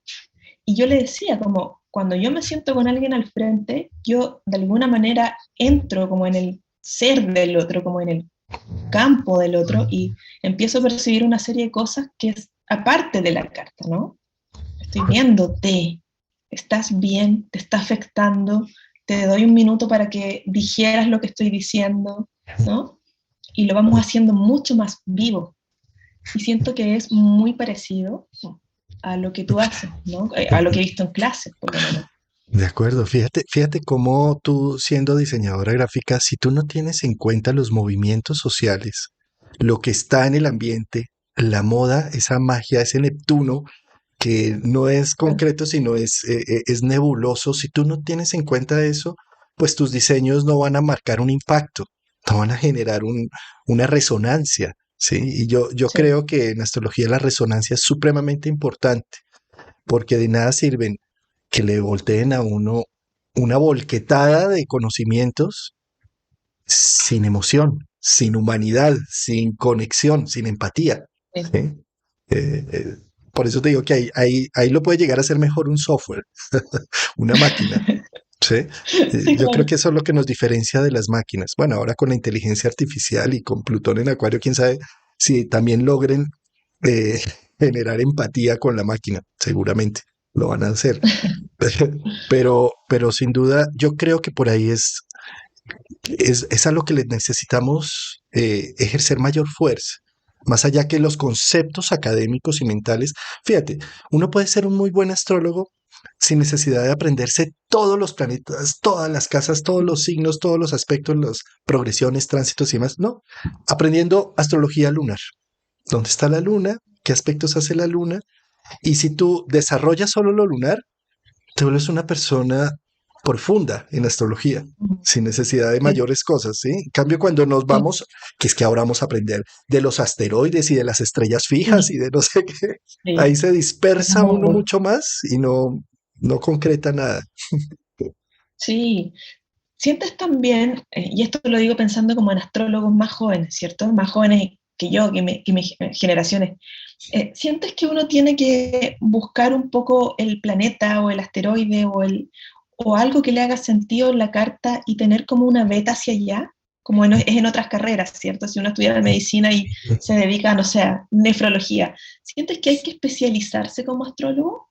Y yo le decía, como, cuando yo me siento con alguien al frente, yo de alguna manera entro como en el ser del otro, como en el campo del otro, y empiezo a percibir una serie de cosas que es aparte de la carta, ¿no? Estoy viéndote, estás bien, te está afectando, te doy un minuto para que digieras lo que estoy diciendo, ¿no? Y lo vamos haciendo mucho más vivo. Y siento que es muy parecido a lo que tú haces, ¿no? A lo que he visto en clases, por lo menos.
de acuerdo, fíjate cómo tú, siendo diseñadora gráfica, si tú no tienes en cuenta los movimientos sociales, lo que está en el ambiente, la moda, esa magia, ese Neptuno, que no es concreto, sino es nebuloso, si tú no tienes en cuenta eso, pues tus diseños no van a marcar un impacto, no van a generar una resonancia, ¿sí? Y yo
Sí,
creo que en astrología la resonancia es supremamente importante, porque de nada sirven que le volteen a uno una volquetada de conocimientos sin emoción, sin humanidad, sin conexión, sin empatía.
sí,
¿Sí? Eh, por eso te digo que ahí lo puede llegar a ser mejor un software, una máquina. ¿Sí?
sí,
Yo creo
claro.
que eso es lo que nos diferencia de las máquinas. Bueno, ahora con la inteligencia artificial y con Plutón en Acuario, quién sabe si también logren eh, generar empatía con la máquina. Seguramente lo van a hacer. Pero sin duda, yo creo que por ahí es a lo que le necesitamos ejercer mayor fuerza. Más allá que los conceptos académicos y mentales. Fíjate, uno puede ser un muy buen astrólogo sin necesidad de aprenderse todos los planetas, todas las casas, todos los signos, todos los aspectos, las progresiones, tránsitos y demás. No, aprendiendo astrología lunar. ¿Dónde está la luna? ¿Qué aspectos hace la luna? Y si tú desarrollas solo lo lunar, te vuelves una persona profunda en astrología, sin necesidad de
Sí,
mayores cosas, ¿sí? En cambio, cuando nos
sí.
vamos, que es que ahora vamos a aprender de los asteroides y de las estrellas fijas y de no sé qué, ahí
Sí,
se dispersa uno
mucho.
mucho más y no. no concreta nada.
Sí, sientes también, y esto lo digo pensando como en astrólogos más jóvenes, ¿cierto? Más jóvenes que yo, que mis generaciones. ¿Sientes que uno tiene que buscar un poco el planeta o el asteroide o algo que le haga sentido en la carta y tener como una beta hacia allá? Como es en otras carreras, ¿cierto? Si uno estudia medicina y se dedica, no sé, a nefrología, ¿sientes que hay que especializarse como astrólogo?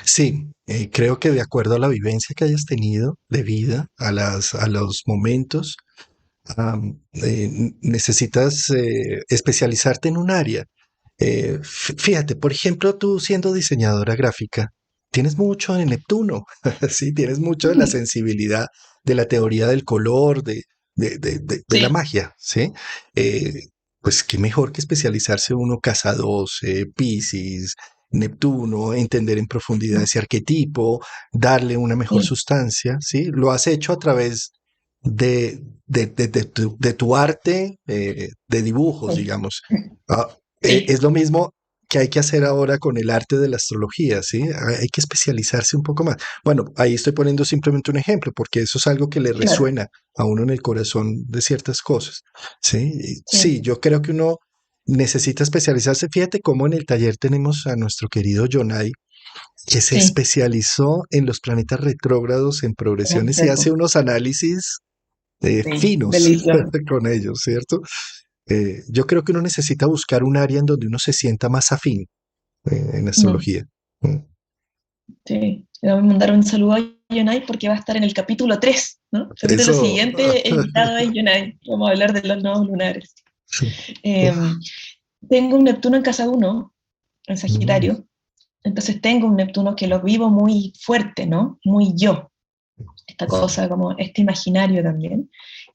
Sí, creo que de acuerdo a la vivencia que hayas tenido de vida, a los momentos, necesitas especializarte en un área. Fíjate, por ejemplo, tú siendo diseñadora gráfica, tienes mucho de Neptuno, sí, tienes mucho de la
Sí,
sensibilidad de la teoría del color, de la
sí,
magia, ¿sí? Eh, pues qué mejor que especializarse uno Casa 12, Piscis, Neptuno, entender en profundidad ese arquetipo, darle una mejor
sí,
sustancia, ¿sí? Lo has hecho a través de tu arte de dibujos,
sí,
digamos. Ah,
sí,
es lo mismo que hay que hacer ahora con el arte de la astrología, ¿sí? Hay que especializarse un poco más. Bueno, ahí estoy poniendo simplemente un ejemplo, porque eso es algo que le
claro,
resuena a uno en el corazón de ciertas cosas, ¿sí? Y
sí,
sí, yo creo que uno necesita especializarse. Fíjate cómo en el taller tenemos a nuestro querido Jonai, que se
sí,
especializó en los planetas retrógrados en
en
progresiones y hace
seco,
unos análisis
sí,
finos
delicioso.
con ellos, ¿cierto? Yo creo que uno necesita buscar un área en donde uno se sienta más afín en
Mm.
astrología. Mm.
Sí, le voy a mandar un saludo a Yonai porque va a estar en el capítulo 3, ¿no? El capítulo
Eso.
siguiente, el invitado es Yonai. Vamos a hablar de los nodos lunares. Eh, tengo un Neptuno en casa 1, en
Mm.
Sagitario. Entonces tengo un Neptuno que lo vivo muy fuerte, ¿no? Muy yo. Esta cosa, como este imaginario también.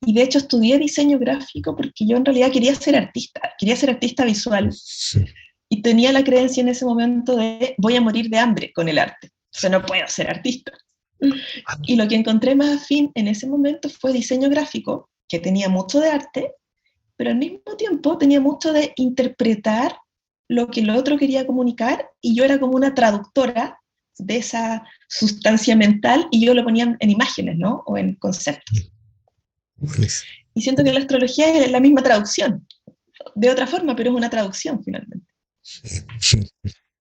Y de hecho estudié diseño gráfico porque yo en realidad quería ser artista visual y tenía la creencia en ese momento de voy a morir de hambre con el arte. Entonces no puedo ser artista. Y lo que encontré más afín en ese momento fue diseño gráfico, que tenía mucho de arte, pero al mismo tiempo tenía mucho de interpretar lo que el otro quería comunicar y yo era como una traductora de esa sustancia mental y yo lo ponía en imágenes, ¿no? O en conceptos.
Buenísimo.
Y siento que la astrología es la misma traducción, de otra forma, pero es una traducción finalmente.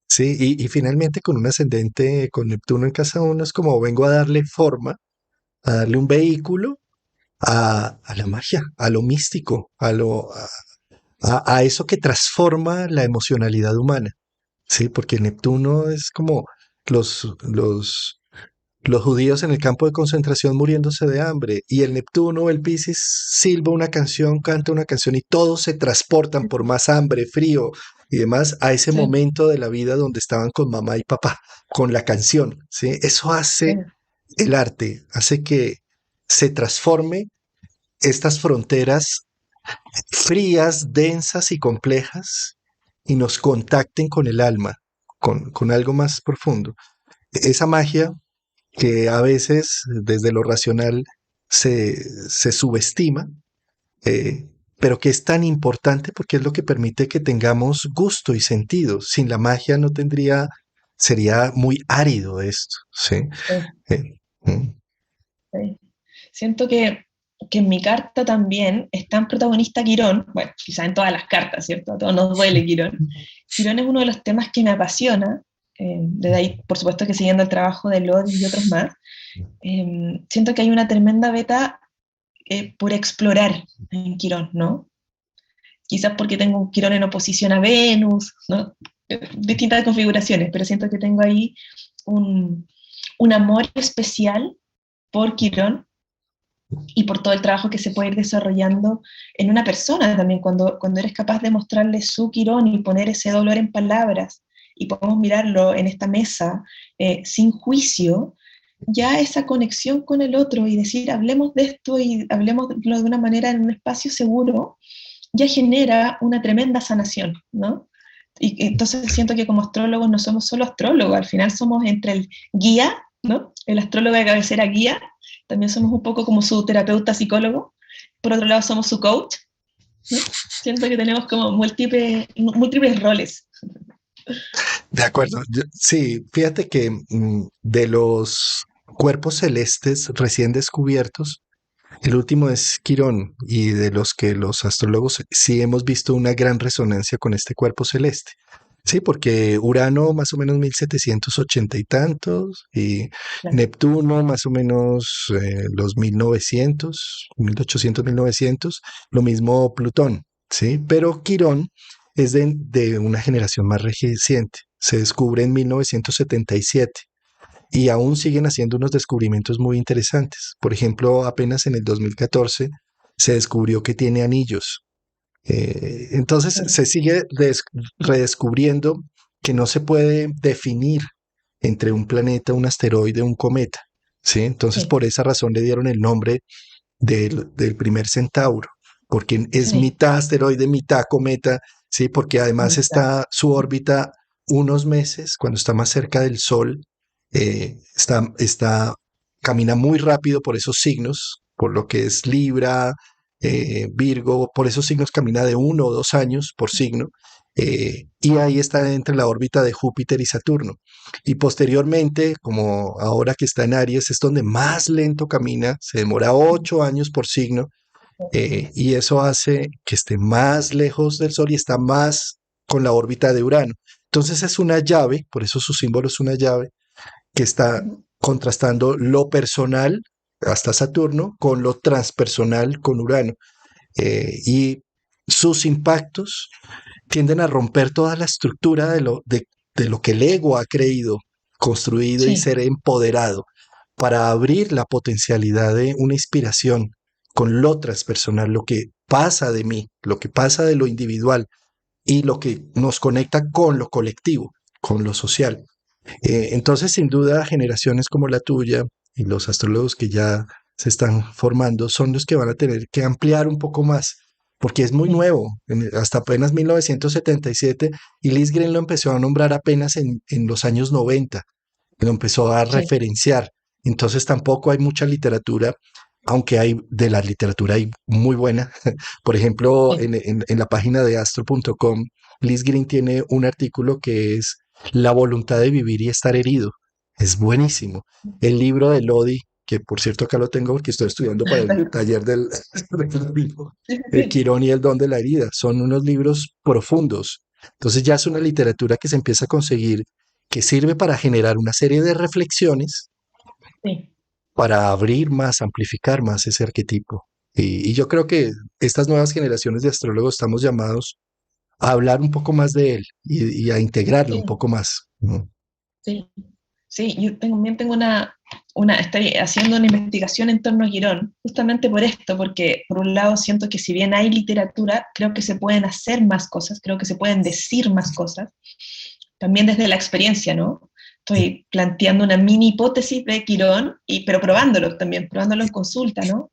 Sí, y finalmente con un ascendente con Neptuno en casa uno es como vengo a darle forma, a darle un vehículo a la magia, a lo místico, a eso que transforma la emocionalidad humana. Sí, porque Neptuno es como los, los, los judíos en el campo de concentración muriéndose de hambre, y el Neptuno, el Piscis, silba una canción, canta una canción, y todos se transportan por más hambre, frío y demás a ese
Sí,
momento de la vida donde estaban con mamá y papá, con la canción. ¿Sí? Eso hace
sí,
el arte, hace que se transforme estas fronteras frías, densas y complejas y nos contacten con el alma, con algo más profundo. Esa magia que a veces desde lo racional se subestima, eh, pero que es tan importante porque es lo que permite que tengamos gusto y sentido. Sin la magia no tendría, sería muy árido esto, ¿sí?
sí,
Eh, mm,
sí. Siento que en mi carta también es tan protagonista Quirón, bueno, quizá en todas las cartas, ¿cierto? A todos nos duele Quirón. Quirón es uno de los temas que me apasiona, desde ahí, por supuesto que siguiendo el trabajo de Lodi y otros más, siento que hay una tremenda beta por explorar en Quirón, ¿no? Quizás porque tengo un Quirón en oposición a Venus, ¿no? Distintas configuraciones, pero siento que tengo ahí un, un amor especial por Quirón y por todo el trabajo que se puede ir desarrollando en una persona también, cuando eres capaz de mostrarle su Quirón y poner ese dolor en palabras y podemos mirarlo en esta mesa sin juicio, ya esa conexión con el otro y decir, hablemos de esto y hablemos de una manera en un espacio seguro, ya genera una tremenda sanación, ¿no? Y entonces siento que como astrólogos no somos solo astrólogos, al final somos entre el guía, ¿no? El astrólogo de cabecera guía, también somos un poco como su terapeuta psicólogo, por otro lado somos su coach, ¿no? Siento que tenemos como múltiples roles.
De acuerdo. Sí, fíjate que de los cuerpos celestes recién descubiertos, el último es Quirón y de los que los astrólogos sí hemos visto una gran resonancia con este cuerpo celeste. Sí, porque Urano más o menos 1780 y tantos y
Claro.
Neptuno más o menos los 1900, 1800, 1900, lo mismo Plutón, sí, pero Quirón es de una generación más reciente. Se descubre en 1977 y aún siguen haciendo unos descubrimientos muy interesantes. Por ejemplo, apenas en el 2014 se descubrió que tiene anillos. Entonces
Sí,
se sigue redescubriendo que no se puede definir entre un planeta, un asteroide, un cometa. ¿Sí? Entonces
sí,
por esa razón le dieron el nombre del primer centauro, porque es
sí,
mitad asteroide, mitad cometa, ¿sí? Porque además
mitad.
está su órbita unos meses, cuando está más cerca del Sol, camina muy rápido por esos signos, por lo que es Libra, Virgo, por esos signos camina de 1 o 2 años por signo, y ahí está entre la órbita de Júpiter y Saturno. Y posteriormente, como ahora que está en Aries, es donde más lento camina, se demora 8 años por signo, y eso hace que esté más lejos del Sol y está más con la órbita de Urano. Entonces es una llave, por eso su símbolo es una llave, que está
Ujú.
contrastando lo personal hasta Saturno con lo transpersonal con Urano. Y sus impactos tienden a romper toda la estructura de lo que el ego ha creído, construido y
Sí,
ser empoderado para abrir la potencialidad de una inspiración con lo transpersonal, lo que pasa de mí, lo que pasa de lo individual y lo que nos conecta con lo colectivo, con lo social. Entonces, sin duda, generaciones como la tuya y los astrólogos que ya se están formando son los que van a tener que ampliar un poco más, porque es muy
sí,
nuevo, hasta apenas 1977, y Liz Green lo empezó a nombrar apenas en los años 90, lo empezó a
sí.
referenciar. Entonces tampoco hay mucha literatura, aunque hay de la literatura hay muy buena. Por ejemplo,
Sí.
en la página de astro.com, Liz Green tiene un artículo que es La voluntad de vivir y estar herido. Es buenísimo. El libro de Lodi, que por cierto acá lo tengo porque estoy estudiando para el taller del libro,
Sí, sí, sí.
Quirón y el don de la herida. Son unos libros profundos. Entonces ya es una literatura que se empieza a conseguir que sirve para generar una serie de reflexiones
Sí.
para abrir más, amplificar más ese arquetipo. Y yo creo que estas nuevas generaciones de astrólogos estamos llamados a hablar un poco más de él y a integrarlo un
Sí.
poco más, ¿no?
Sí, sí, también tengo estoy haciendo una investigación en torno a Quirón, justamente por esto, porque por un lado siento que si bien hay literatura, creo que se pueden hacer más cosas, creo que se pueden decir más cosas, también desde la experiencia, ¿no? Estoy planteando una mini hipótesis de Quirón, pero probándolo también, probándolo en consulta, ¿no?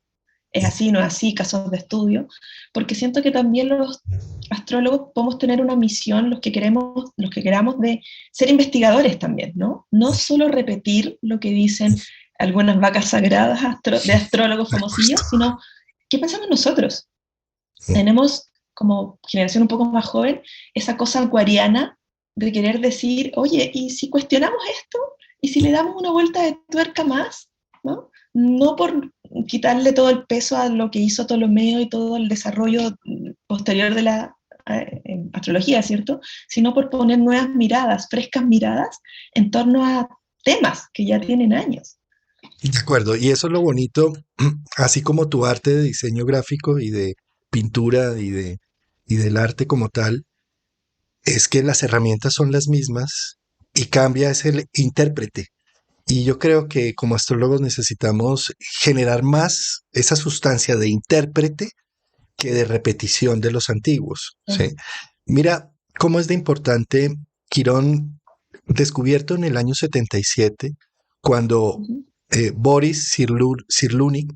Es así, no es así, casos de estudio, porque siento que también los astrólogos podemos tener una misión, los que queramos, de ser investigadores también, ¿no? No solo repetir lo que dicen algunas vacas sagradas de astrólogos
De
famosillos,
acuerdo.
sino qué pensamos nosotros. Tenemos, como generación un poco más joven, esa cosa acuariana de querer decir, oye, ¿y si cuestionamos esto? ¿Y si le damos una vuelta de tuerca más? ¿No? No por quitarle todo el peso a lo que hizo Ptolomeo y todo el desarrollo posterior de la astrología, ¿cierto? Sino por poner nuevas miradas, frescas miradas en torno a temas que ya tienen años.
De acuerdo, y eso es lo bonito, así como tu arte de diseño gráfico y de pintura y del arte como tal, es que las herramientas son las mismas y cambia es el intérprete. Y yo creo que como astrólogos necesitamos generar más esa sustancia de intérprete que de repetición de los antiguos, ¿sí? Mira cómo es de importante Quirón, descubierto en el año 77, cuando
Uh-huh.
Boris Cyrulnik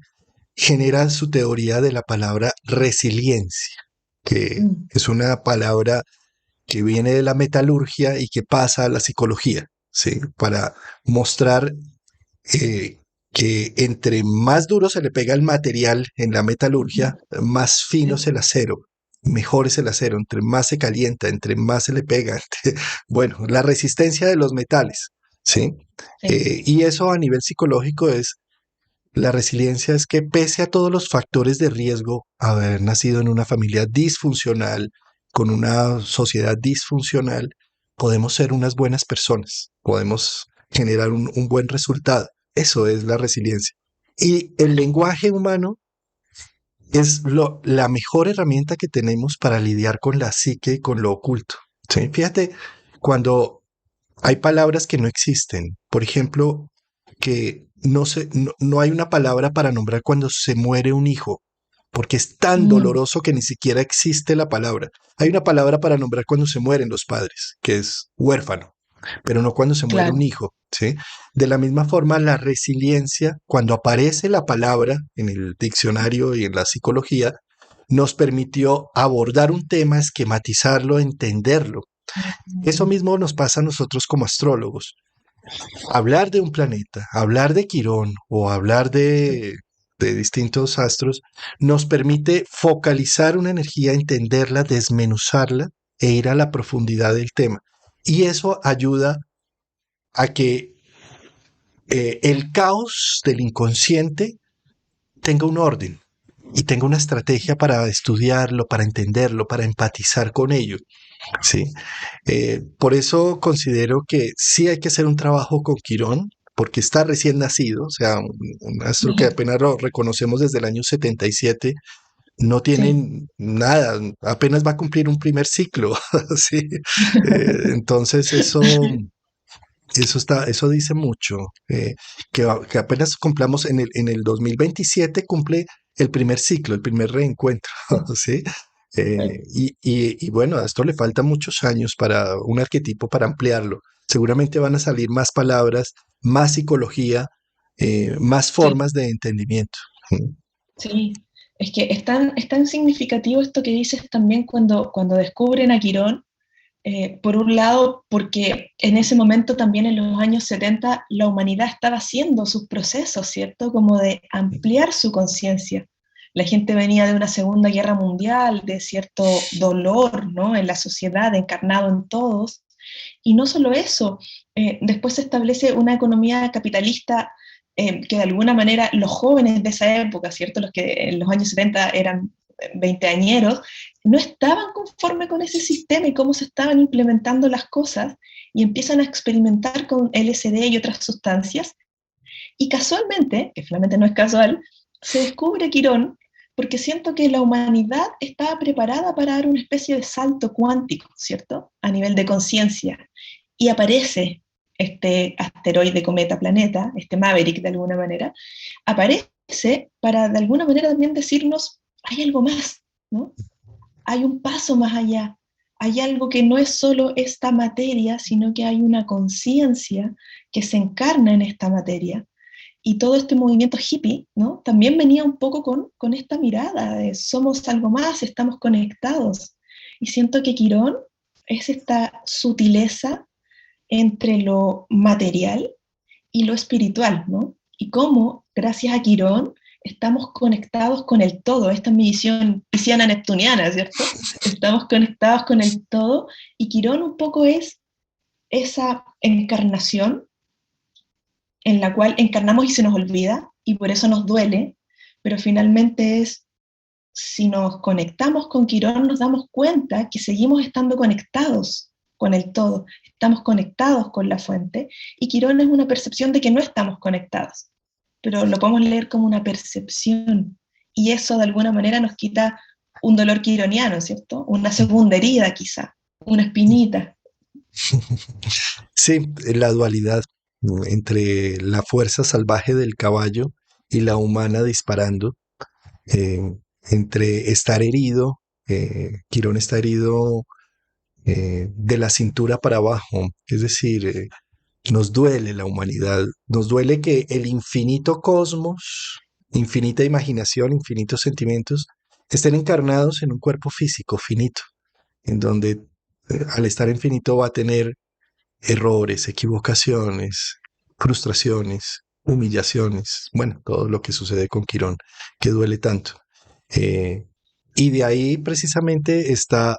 genera su teoría de la palabra resiliencia, que
Mm.
es una palabra que viene de la metalurgia y que pasa a la psicología, ¿sí? Para mostrar eh, que entre más duro se le pega el material en la metalurgia,
Uh-huh.
más fino es
Sí,
el acero. mejor es el acero, entre más se calienta, entre más se le pega. Bueno, la resistencia de los metales, ¿sí?
Sí.
Y eso a nivel psicológico es, la resiliencia es que pese a todos los factores de riesgo, haber nacido en una familia disfuncional, con una sociedad disfuncional, podemos ser unas buenas personas, podemos generar un buen resultado. Eso es la resiliencia. Y el lenguaje humano es la mejor herramienta que tenemos para lidiar con la psique y con lo oculto. ¿Sí? Fíjate, cuando hay palabras que no existen, por ejemplo, que no hay una palabra para nombrar cuando se muere un hijo, porque es tan
Mm,
doloroso que ni siquiera existe la palabra. Hay una palabra para nombrar cuando se mueren los padres, que es huérfano, pero no cuando se muere un
claro.
hijo, ¿sí? De la misma forma, la resiliencia, cuando aparece la palabra en el diccionario y en la psicología, nos permitió abordar un tema, esquematizarlo, entenderlo. Eso
Mm,
mismo nos pasa a nosotros como astrólogos. Hablar de un planeta, hablar de Quirón o hablar de distintos astros nos permite focalizar una energía, entenderla, desmenuzarla e ir a la profundidad del tema. Y eso ayuda a que el caos del inconsciente tenga un orden y tenga una estrategia para estudiarlo, para entenderlo, para empatizar con ello. ¿Sí? Por eso considero que sí hay que hacer un trabajo con Quirón, porque está recién nacido, o sea, un astro que apenas lo reconocemos desde el año 77, no
sí.
tiene nada, apenas va a cumplir un primer ciclo, ¿sí? Entonces eso dice mucho, que apenas cumplamos en el 2027 cumple el primer ciclo, el primer reencuentro,
Sí.
¿sí? Y bueno, a esto le faltan muchos años para un arquetipo para ampliarlo. Seguramente van a salir más palabras, más psicología, más
Sí.
formas de entendimiento. ¿Sí?
Sí, es tan significativo esto que dices también cuando descubren a Quirón, por un lado, porque en ese momento también en los años 70 la humanidad estaba haciendo sus procesos, ¿cierto? Como de ampliar su conciencia. La gente venía de una Segunda Guerra Mundial, de cierto dolor, ¿no? En la sociedad, encarnado en todos. Y no solo eso, después se establece una economía capitalista que de alguna manera los jóvenes de esa época, ¿cierto? Los que en los años 70 eran veinteañeros, no estaban conforme con ese sistema y cómo se estaban implementando las cosas y empiezan a experimentar con LSD y otras sustancias. Y casualmente, que finalmente no es casual, se descubre Quirón porque siento que la humanidad estaba preparada para dar una especie de salto cuántico, ¿cierto? A nivel de conciencia. Y aparece este asteroide, cometa, planeta, este Maverick de alguna manera, aparece para de alguna manera también decirnos, hay algo más, ¿no? Hay un paso más allá, hay algo que no es solo esta materia, sino que hay una conciencia que se encarna en esta materia. Y todo este movimiento hippie, ¿no? También venía un poco con esta mirada de somos algo más, estamos conectados. Y siento que Quirón es esta sutileza entre lo material y lo espiritual, ¿no? Y cómo, gracias a Quirón, estamos conectados con el todo. Esta es mi visión pisciana neptuniana, ¿cierto? Estamos conectados con el todo y Quirón un poco es esa encarnación en la cual encarnamos y se nos olvida y por eso nos duele, pero finalmente es, si nos conectamos con Quirón, nos damos cuenta que seguimos estando conectados con el todo, estamos conectados con la fuente, y Quirón es una percepción de que no estamos conectados, pero lo podemos leer como una percepción, y eso de alguna manera nos quita un dolor quironiano, ¿cierto? Una segunda herida quizá, una espinita.
Sí, la dualidad entre la fuerza salvaje del caballo y la humana disparando, eh, entre estar herido, Quirón está herido de la cintura para abajo, es decir, nos duele la humanidad, nos duele que el infinito cosmos, infinita imaginación, infinitos sentimientos, estén encarnados en un cuerpo físico finito, en donde al estar infinito va a tener errores, equivocaciones, frustraciones, humillaciones, bueno, todo lo que sucede con Quirón, que duele tanto. Eh, Y de ahí precisamente está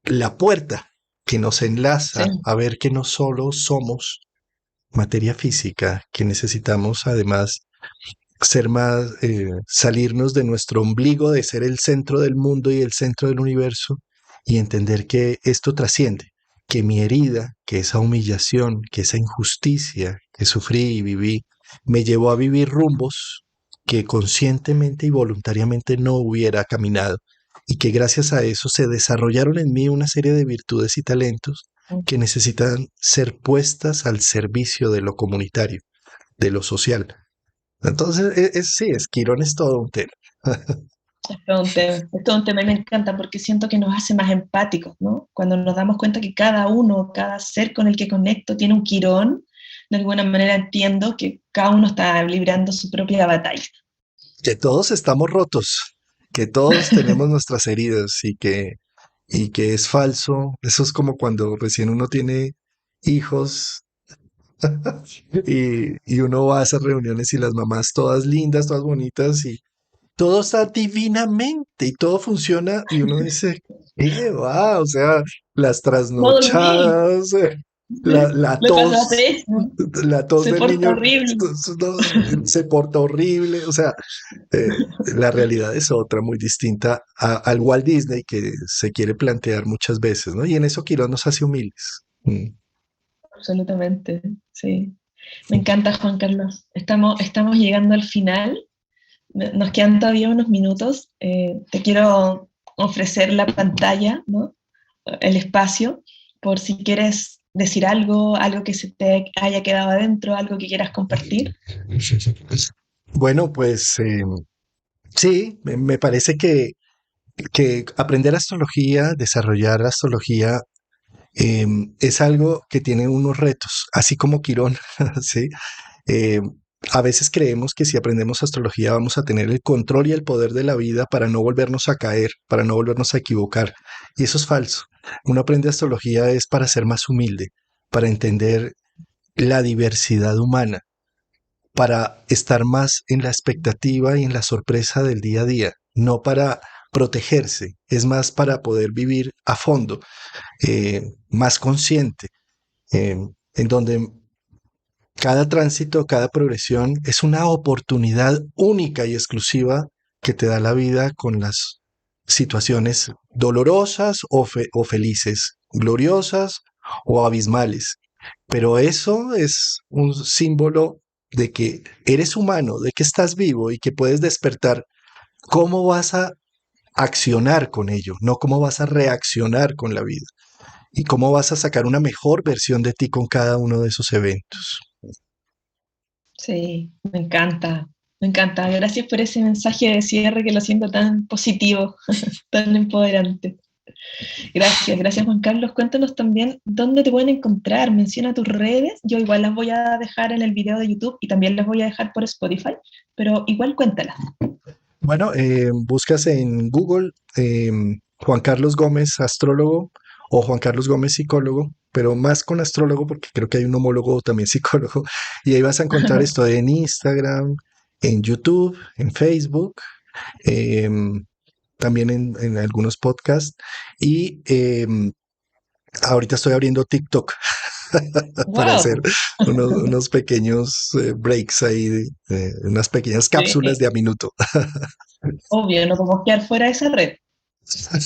la puerta que nos
Sí,
enlaza a ver que no solo somos materia física, que necesitamos además ser más, salirnos de nuestro ombligo de ser el centro del mundo y el centro del universo y entender que esto trasciende, que mi herida, que esa humillación, que esa injusticia que sufrí y viví, me llevó a vivir rumbos que conscientemente y voluntariamente no hubiera caminado y que gracias a eso se desarrollaron en mí una serie de virtudes y talentos que necesitan ser puestas al servicio de lo comunitario, de lo social. Entonces, sí, Esquirón es todo un tema.
es todo un tema y me encanta porque siento que nos hace más empáticos, ¿no? Cuando nos damos cuenta que cada uno, cada ser con el que conecto tiene un quirón, de alguna manera entiendo que cada uno está librando su propia batalla.
Que todos estamos rotos, que todos tenemos nuestras heridas y que es falso. Eso es como cuando recién uno tiene hijos y uno va a esas reuniones y las mamás todas lindas, todas bonitas y todo está divinamente y todo funciona y uno dice, ¿qué va? O sea, las
No dormí,
trasnochadas, la
me pasa
tos,
pésimo,
la tos
se
del
porta
niño
horrible.
se porta horrible, o sea, eh, la realidad es otra, muy distinta al Walt Disney que se quiere plantear muchas veces, ¿no? Y en eso Quirón nos hace humildes.
Absolutamente, sí. Me encanta, Juan Carlos. Estamos llegando al final. Nos quedan todavía unos minutos. Te quiero ofrecer la pantalla, ¿no? El espacio, por si quieres decir algo, algo que se te haya quedado adentro, algo que quieras compartir.
Bueno, pues sí, me parece que aprender astrología, desarrollar astrología, es algo que tiene unos retos, así como Quirón, ¿sí? Eh, a veces creemos que si aprendemos astrología vamos a tener el control y el poder de la vida para no volvernos a caer, para no volvernos a equivocar. Y eso es falso. Uno aprende astrología es para ser más humilde, para entender la diversidad humana, para estar más en la expectativa y en la sorpresa del día a día, no para protegerse, es más para poder vivir a fondo, más consciente, eh, en donde cada tránsito, cada progresión es una oportunidad única y exclusiva que te da la vida con las situaciones dolorosas o felices, gloriosas o abismales. Pero eso es un símbolo de que eres humano, de que estás vivo y que puedes despertar. ¿Cómo vas a accionar con ello? No cómo vas a reaccionar con la vida. Y cómo vas a sacar una mejor versión de ti con cada uno de esos eventos.
Sí, me encanta, me encanta. Gracias por ese mensaje de cierre que lo siento tan positivo, tan empoderante. Gracias, gracias Juan Carlos. Cuéntanos también dónde te pueden encontrar. Menciona tus redes. Yo igual las voy a dejar en el video de YouTube y también las voy a dejar por Spotify, pero igual cuéntalas.
Bueno, buscas en Google Juan Carlos Gómez, astrólogo, o Juan Carlos Gómez, psicólogo, pero más con astrólogo porque creo que hay un homólogo también psicólogo. Y ahí vas a encontrar esto en Instagram, en YouTube, en Facebook, em, también en algunos podcasts. Y ahorita estoy abriendo TikTok para hacer
¡Wow!
unos pequeños breaks ahí, unas pequeñas cápsulas
Sí,
de a minuto.
obvio, no podemos quedar fuera de esa red.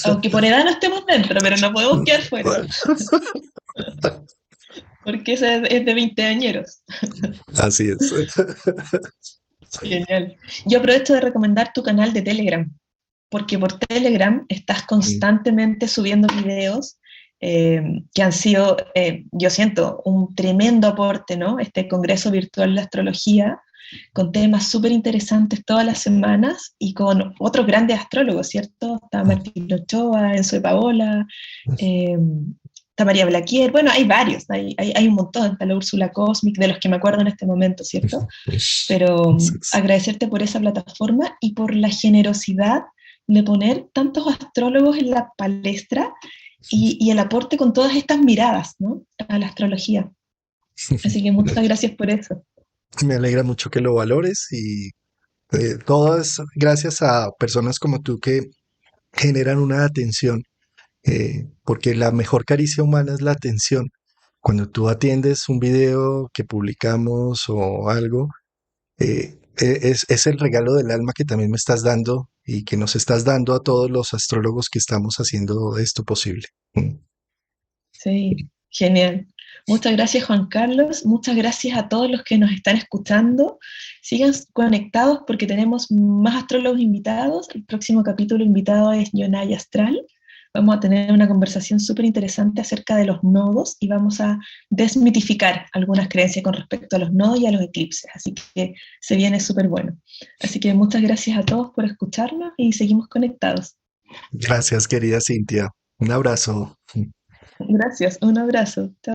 Aunque por edad no estemos dentro, pero no podemos quedar fuera, porque esa es de 20 añeros.
Así es.
Genial. Yo aprovecho de recomendar tu canal de Telegram, porque por Telegram estás constantemente subiendo videos que han sido, yo siento, un tremendo aporte, ¿no? Este Congreso Virtual de Astrología, con temas súper interesantes todas las semanas y con otros grandes astrólogos, ¿cierto? Está Martín Ochoa, Enzo de Paola, eh, está María Blaquier, bueno, hay varios, hay un montón, está la Úrsula Cosmic, de los que me acuerdo en este momento, ¿cierto? Pero agradecerte por esa plataforma y por la generosidad de poner tantos astrólogos en la palestra y el aporte con todas estas miradas, ¿no? A la astrología. Así que muchas gracias por eso.
Me alegra mucho que lo valores y todo es gracias a personas como tú que generan una atención, porque la mejor caricia humana es la atención. Cuando tú atiendes un video que publicamos o algo, es el regalo del alma que también me estás dando y que nos estás dando a todos los astrólogos que estamos haciendo esto posible. Mm.
Sí, genial. Muchas gracias, Juan Carlos. Muchas gracias a todos los que nos están escuchando. Sigan conectados porque tenemos más astrólogos invitados. El próximo capítulo invitado es Yonay Astral. Vamos a tener una conversación súper interesante acerca de los nodos y vamos a desmitificar algunas creencias con respecto a los nodos y a los eclipses. Así que se viene súper bueno. Así que muchas gracias a todos por escucharnos y seguimos conectados.
Gracias, querida Cintia. Un abrazo.
Gracias, un abrazo. Chao.